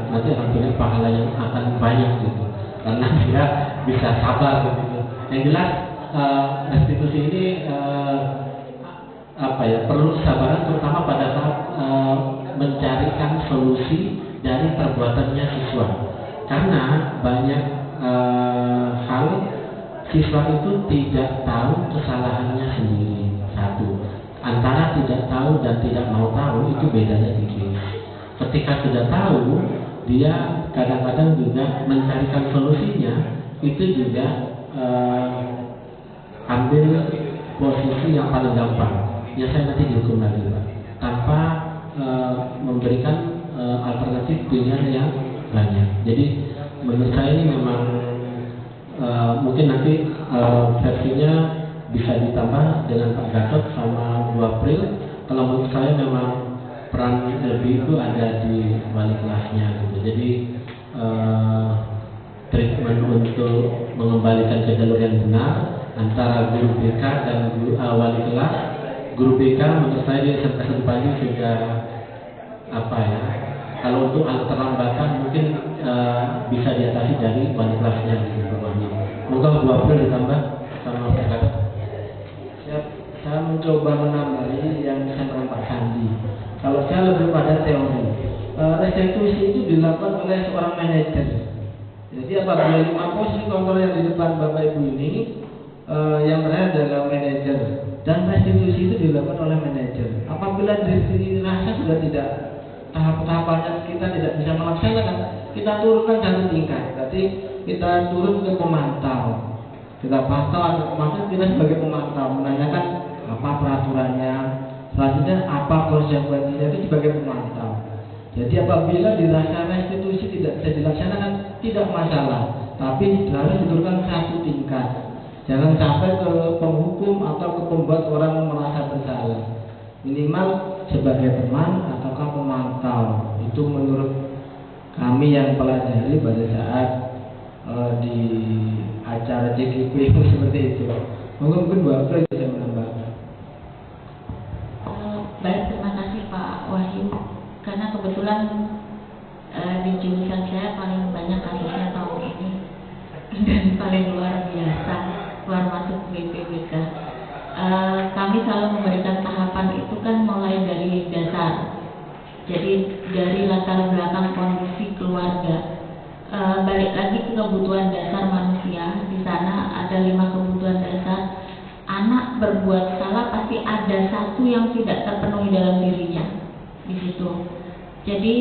nanti akan punya pahala yang akan banyak gitu, karena dia bisa sabar gitu. Yang jelas restitusi ini perlu kesabaran, terutama pada saat mencarikan solusi dari perbuatannya siswa, karena banyak hal siswa itu tidak tahu kesalahannya sendiri. Satu, antara tidak tahu dan tidak mau tahu itu bedanya tipis. Ketika sudah tahu, dia kadang-kadang juga mencarikan solusinya, itu juga ambil posisi yang paling gampang. Ya saya nanti dihukum lagi Pak, tanpa memberikan alternatif pilihan yang banyak. Jadi menurut saya ini memang mungkin nanti versinya bisa ditambah dengan Pak Gatot sama Bu April. Kalau menurut saya memang peran lebih itu ada di wali kelasnya gitu. Jadi treatment untuk mengembalikan ke jalur yang benar antara guru BK dan wali kelas. Guru BK menurut saya di SMK 1 Panji sudah kalau untuk keterlambatan mungkin bisa diatasi dari wali kelasnya gitu. Moga Bu April ditambah sama Pak Gatot. Saya mencoba menambahi yang disampaikan Pak Sandi. Kalau saya lebih pada teori, restitusi itu dilakukan oleh seorang manajer. Jadi apabila 5 posisi kontrol yang di depan Bapak Ibu ini yang berada adalah manajer, dan restitusi itu dilakukan oleh manajer. Apabila dirasa sudah tidak tahap-tahapannya kita tidak bisa melaksanakan, kita turunkan satu tingkat. Berarti kita turun ke pemantau. Kita pantau, maka kita sebagai pemantau menanyakan apa peraturannya, selanjutnya apa konsekuensinya, itu sebagai pemantau. Jadi apabila dirasa restitusi tidak bisa dilaksanakan, tidak masalah, tapi harus diturunkan satu tingkat. Jangan sampai ke penghukum atau ke pembuat orang merasa bersalah. Minimal sebagai teman ataukah pemantau. Itu menurut kami yang pelajari pada saat di acara JKP seperti itu. Mungkin Bu April bisa menambahkan. Baik, terima kasih Pak Wahyu. Karena kebetulan di jurusan saya paling banyak kasusnya tahun ini dan paling luar biasa, keluar masuk BPBK. Kami selalu memberikan tahapan itu kan mulai dari dasar. Jadi dari latar belakang kondisi keluarga, balik lagi ke kebutuhan dasar manusia. Di sana ada 5 kebutuhan dasar. Anak berbuat salah pasti ada satu yang tidak terpenuhi dalam dirinya di situ. Jadi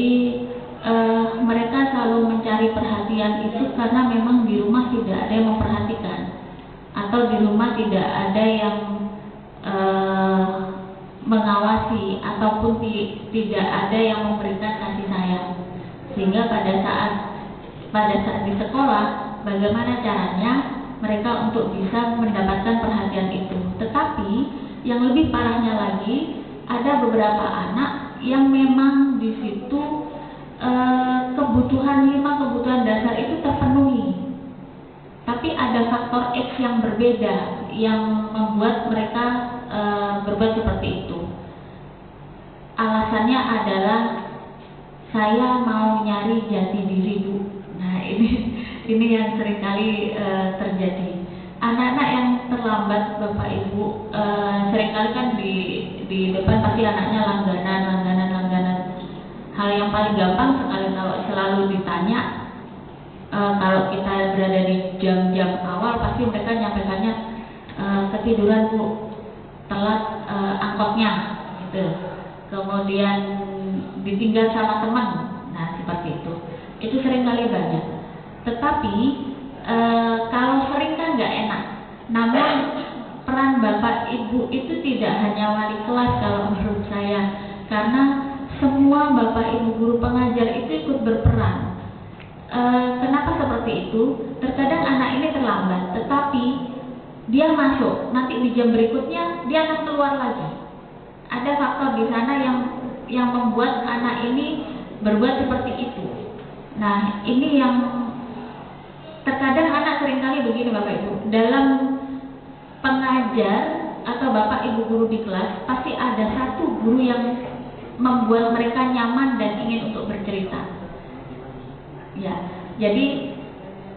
mereka selalu mencari perhatian itu karena memang di rumah tidak ada yang memperhatikan, atau di rumah tidak ada yang mengawasi, ataupun tidak ada yang memberikan kasih sayang. Sehingga pada saat di sekolah, bagaimana caranya mereka untuk bisa mendapatkan perhatian itu. Tetapi yang lebih parahnya lagi, ada beberapa anak yang memang di situ kebutuhan 5 kebutuhan dasar itu terpenuhi, tapi ada faktor X yang berbeda yang membuat mereka berbuat seperti itu. Alasannya adalah saya mau nyari jati diri, Bu. Nah, ini yang seringkali terjadi. Anak-anak yang terlambat, Bapak Ibu, seringkali kan di depan pasti anaknya langganan. Hal yang paling gampang sekali kalau selalu ditanya, kalau kita berada di jam-jam awal, pasti mereka nyampaikannya ketiduran, Bu, telat angkotnya, gitu. Kemudian ditinggal sama teman, nah seperti itu. Itu seringkali banyak. Tetapi kalau sering kan nggak enak. Namun peran Bapak Ibu itu tidak hanya wali kelas kalau menurut saya, karena semua Bapak Ibu guru pengajar itu ikut berperan. Kenapa seperti itu? Terkadang anak ini terlambat, tetapi dia masuk, nanti di jam berikutnya dia akan keluar lagi. Ada faktor di sana yang membuat anak ini berbuat seperti itu. Nah, ini yang terkadang anak seringkali begini Bapak Ibu, dalam pengajar atau Bapak Ibu guru di kelas pasti ada satu guru yang membuat mereka nyaman dan ingin untuk bercerita. Ya, jadi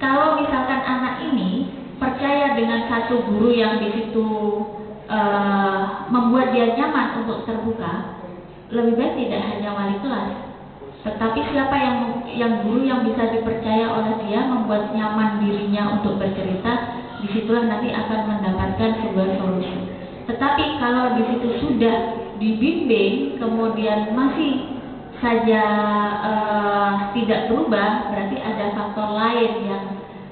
kalau misalkan anak ini percaya dengan satu guru yang di situ membuat dia nyaman untuk terbuka, lebih baik tidak hanya wali kelas, tetapi siapa yang guru yang bisa dipercaya oleh dia membuat nyaman dirinya untuk bercerita, disitulah nanti akan mendapatkan sebuah solusi. Tetapi kalau di situ sudah dibimbing kemudian masih saja tidak berubah, berarti ada faktor lain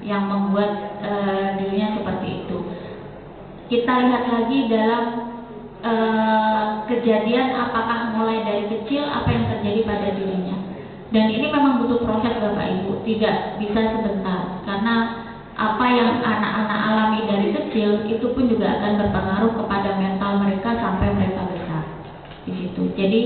yang membuat dirinya seperti itu. Kita lihat lagi dalam kejadian, apakah mulai dari kecil apa yang terjadi pada dirinya. Dan ini memang butuh proses Bapak Ibu, tidak bisa sebentar, karena apa yang anak-anak alami dari kecil itu pun juga akan berpengaruh kepada mental mereka sampai mereka besar di situ. Jadi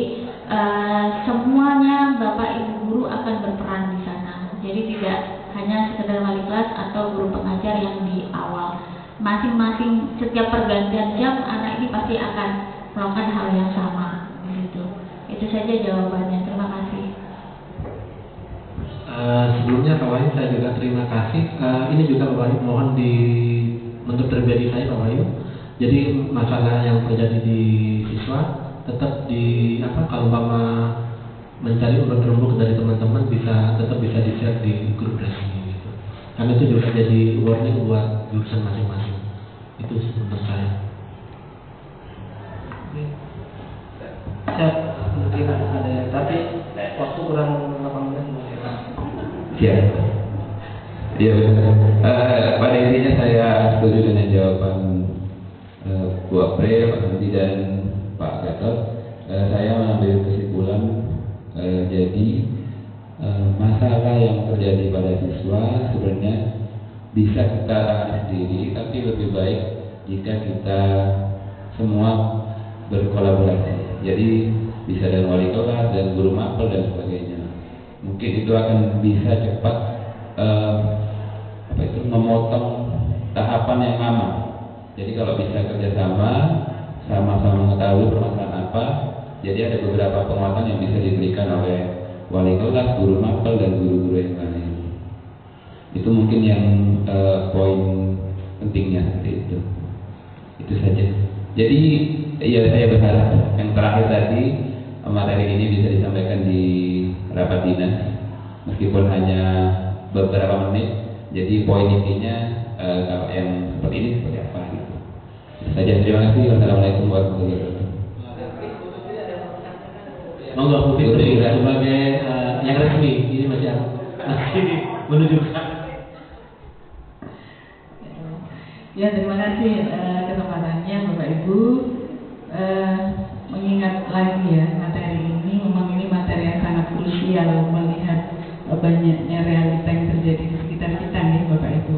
semuanya Bapak Ibu guru akan berperan di sana. Jadi tidak hanya sekedar wali kelas atau guru pengajar yang di awal. Masing-masing setiap pergantian jam anak ini pasti akan melakukan hal yang sama di situ. Itu saja jawabannya. Terima kasih. Sebelumnya Pak Wahyu, saya juga terima kasih. Ini juga Pak Wahyu, mohon menurut pribadi saya Pak Wahyu, jadi masalah yang terjadi di siswa tetap kalau umpama mencari urut-urut dari teman-teman tetap bisa di-share di grup resmi gitu. Karena itu juga jadi warning buat jurusan masing-masing. Itu menurut saya. Mungkin ada, tapi waktu kurang 8 menit. Ya, iya benar. Pada intinya saya setuju dengan jawaban Bu April, Pak Nanti dan Pak Gatot. Saya mengambil kesimpulan jadi masalah yang terjadi pada siswa sebenarnya bisa kita tangani sendiri, tapi lebih baik jika kita semua berkolaborasi. Jadi bisa dengan wali kelas dan guru mapel dan sebagainya. Mungkin itu akan bisa cepat memotong tahapan yang lama. Jadi kalau bisa kerjasama, sama-sama mengetahui permasalahan apa, jadi ada beberapa penguatan yang bisa diberikan oleh wali kelas, guru mapel dan guru-guru yang lain. Itu mungkin yang poin pentingnya seperti itu. Itu saja. Jadi ya saya berharap yang terakhir tadi materi ini bisa disampaikan di rapat dinas meskipun hanya beberapa menit. Jadi poin intinya kalau yang seperti ini seperti apa gitu. Itu saja. Terima kasih. Wassalamualaikum warahmatullahi wabarakatuh. Monggo Bu Fitri sebagai yang resmi ini masih menunjukkan. Ya, terima kasih kesempatannya Bapak Ibu. Mengingat lagi ya, materi ini memang ini materi yang sangat krusial melihat banyaknya realita yang terjadi di sekitar kita nih Bapak Ibu.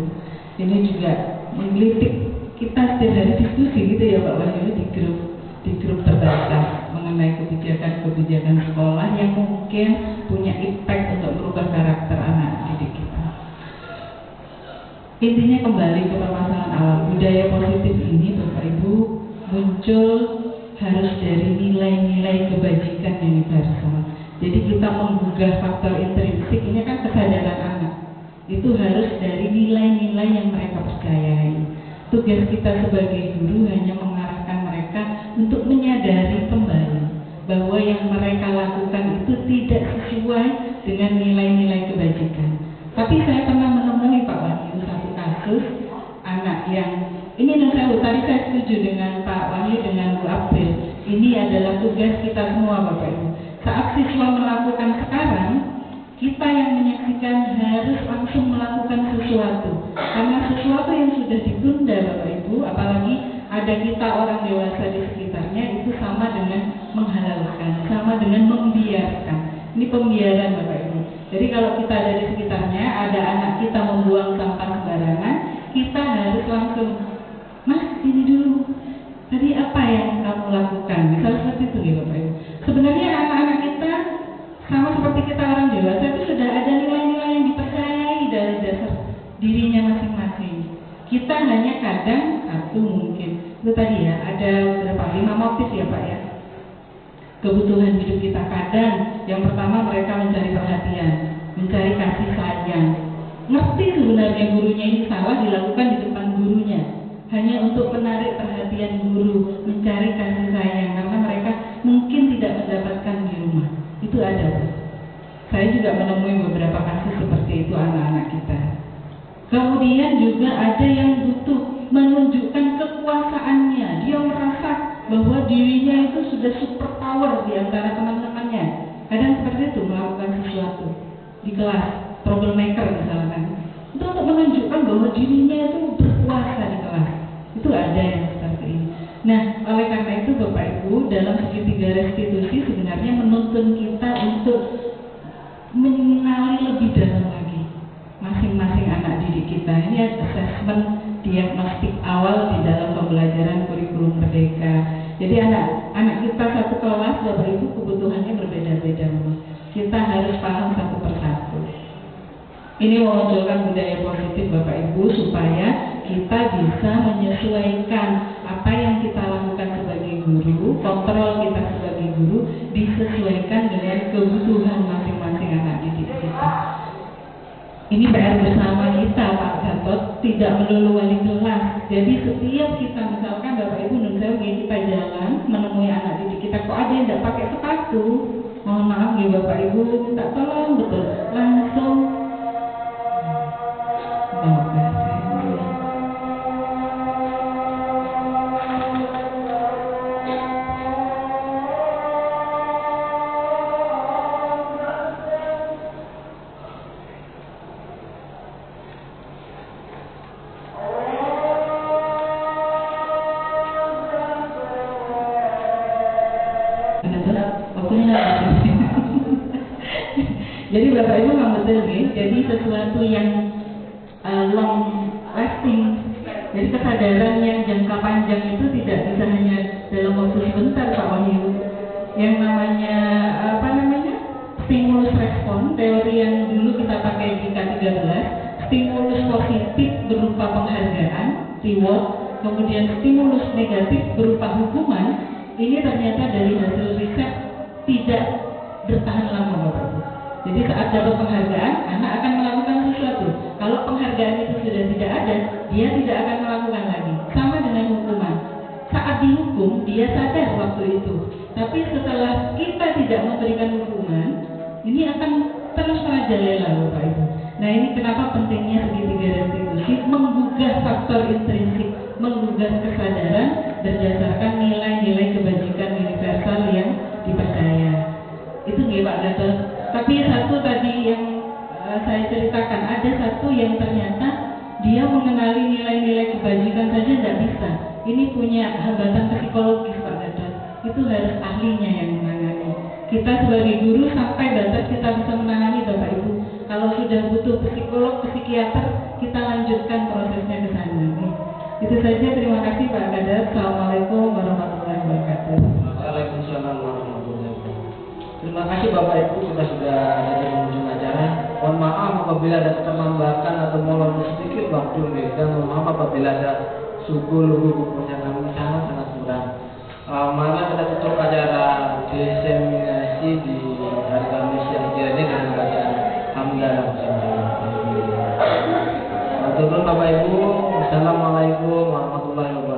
Ini juga menggelitik kita setiap hari diskusi gitu ya Pak Wahyu di grup terbatas mengenai kebijakan sekolah yang mungkin punya impact untuk merubah karakter anak didik kita. Intinya kembali ke permasalahan awal, budaya positif ini Bapak Ibu muncul harus dari nilai-nilai kebajikan universal. Jadi kita menggugah faktor intrinsik ini kan kesadaran anak. Itu harus dari nilai-nilai yang mereka percayai. Tugas kita sebagai guru hanya mengarahkan mereka untuk menyadari kembali bahwa yang mereka lakukan itu tidak sesuai dengan nilai-nilai kebajikan. Tapi saya pernah menemui Pak Wahyu satu kasus anak yang ini tadi saya setuju dengan Pak Wahyu dengan Bu April. Ini adalah tugas kita semua Bapak Ibu. Saat siswa melakukan sekarang, kita yang menyaksikan harus langsung melakukan sesuatu. Karena sesuatu yang sudah ditunda Bapak Ibu, apalagi ada kita orang dewasa di sekitarnya, itu sama dengan menghalalkan, sama dengan membiarkan. Ini pembiaran Bapak Ibu. Jadi kalau kita ada di sekitarnya, ada anak kita membuang sampah sembarangan, kita harus langsung, Mas, ini dulu. Tadi apa yang kamu lakukan? Misalnya seperti itu ya Bapak Ibu. Sebenarnya anak-anak kita sama seperti kita orang dewasa itu sudah ada nilai-nilai yang dipercayai dari dasar dirinya masing-masing. Kita hanya kadang satu mungkin itu tadi ya ada berapa 5 motif ya Pak ya. Kebutuhan hidup kita kadang yang pertama mereka mencari perhatian, mencari kasih sayang. Ngerti sebenarnya gurunya ini salah dilakukan di depan gurunya. Hanya untuk menarik perhatian guru, mencari kasih sayang karena mereka mungkin tidak mendapatkan di rumah. Itu ada. Saya juga menemui beberapa kasus seperti itu anak-anak kita. Kemudian juga ada yang butuh menunjukkan kekuasaannya. Dia merasa bahwa dirinya itu sudah super power di antara teman-temannya. Kadang seperti itu melakukan sesuatu di kelas, troublemaker misalkan. Itu untuk menunjukkan bahwa dirinya itu berkuasa di kelas. Itu ada yang seperti ini. Nah, oleh karena itu Bapak Ibu dalam segitiga restitusi sebenarnya menuntun kita untuk mengenali lebih dalam lagi masing-masing anak didik kita. Ini assessment diagnostik awal di dalam pembelajaran kurikulum merdeka. Jadi anak kita satu kelas Bapak Ibu kebutuhannya berbeda-beda. Kita harus paham satu persatu. Ini memunculkan budaya positif Bapak Ibu supaya kita bisa menyesuaikan apa yang kita lakukan sebagai guru, kontrol kita sebagai guru disesuaikan dengan kebutuhan masing-masing anak didik kita. Ini PR bersama kita Pak Gatot, tidak melulu wali kelas. Jadi setiap kita misalkan Bapak Ibu nunjuk kita jalan menemui anak didik kita, kok ada yang tidak pakai sepatu? Mohon maaf ya Bapak Ibu, minta tolong betul langsung. Jadi Bapak Ibu nggak betul ya. Jadi sesuatu yang long lasting. Jadi kesadaran yang jangka panjang itu tidak bisa hanya dalam waktu sebentar Pak Wahyu. Yang namanya stimulus respon, teori yang dulu kita pakai di K13, stimulus positif berupa penghargaan, reward, kemudian stimulus negatif berupa hukuman, ini ternyata dari hasil riset tidak bertahan lama Bapak Ibu. Jadi saat dapat penghargaan, anak akan melakukan sesuatu. Kalau penghargaan itu sudah tidak ada, dia tidak akan melakukan lagi. Sama dengan hukuman. Saat dihukum, dia sadar waktu itu. Tapi setelah kita tidak memberikan hukuman, ini akan terus merajalela Bapak Ibu. Nah ini kenapa pentingnya segitiga restitusi, menggugah faktor intrinsik, menggugah kesadaran berdasarkan nilai-nilai kebajikan universal yang dipercaya. Itu nggih Pak Gatot. Tapi satu tadi yang saya ceritakan, ada satu yang ternyata dia mengenali nilai-nilai kebajikan saja tidak bisa. Ini punya hambatan psikologis Pak Gatot. Itu harus ahlinya yang menangani. Kita sebagai guru sampai batas kita bisa menangani Bapak Ibu. Kalau sudah butuh psikolog, psikiater, kita lanjutkan prosesnya ke sana. Itu saja, terima kasih Pak Gatot. Assalamualaikum warahmatullahi wabarakatuh. Waalaikumsalam warahmatullahi wabarakatuh. Terima kasih Bapak Ibu sudah ada di penghujung acara. Mohon maaf apabila ada keterlambatan atau molor sedikit waktu dan mohon maaf apabila ada suku lugu kukunya kami sangat kurang. Mari kita tutup acara diseminasi di hari Kamis yang ini dengan bacaan hamdalah bersama. Turun Bapak Ibu. Assalamualaikum warahmatullahi wabarakatuh.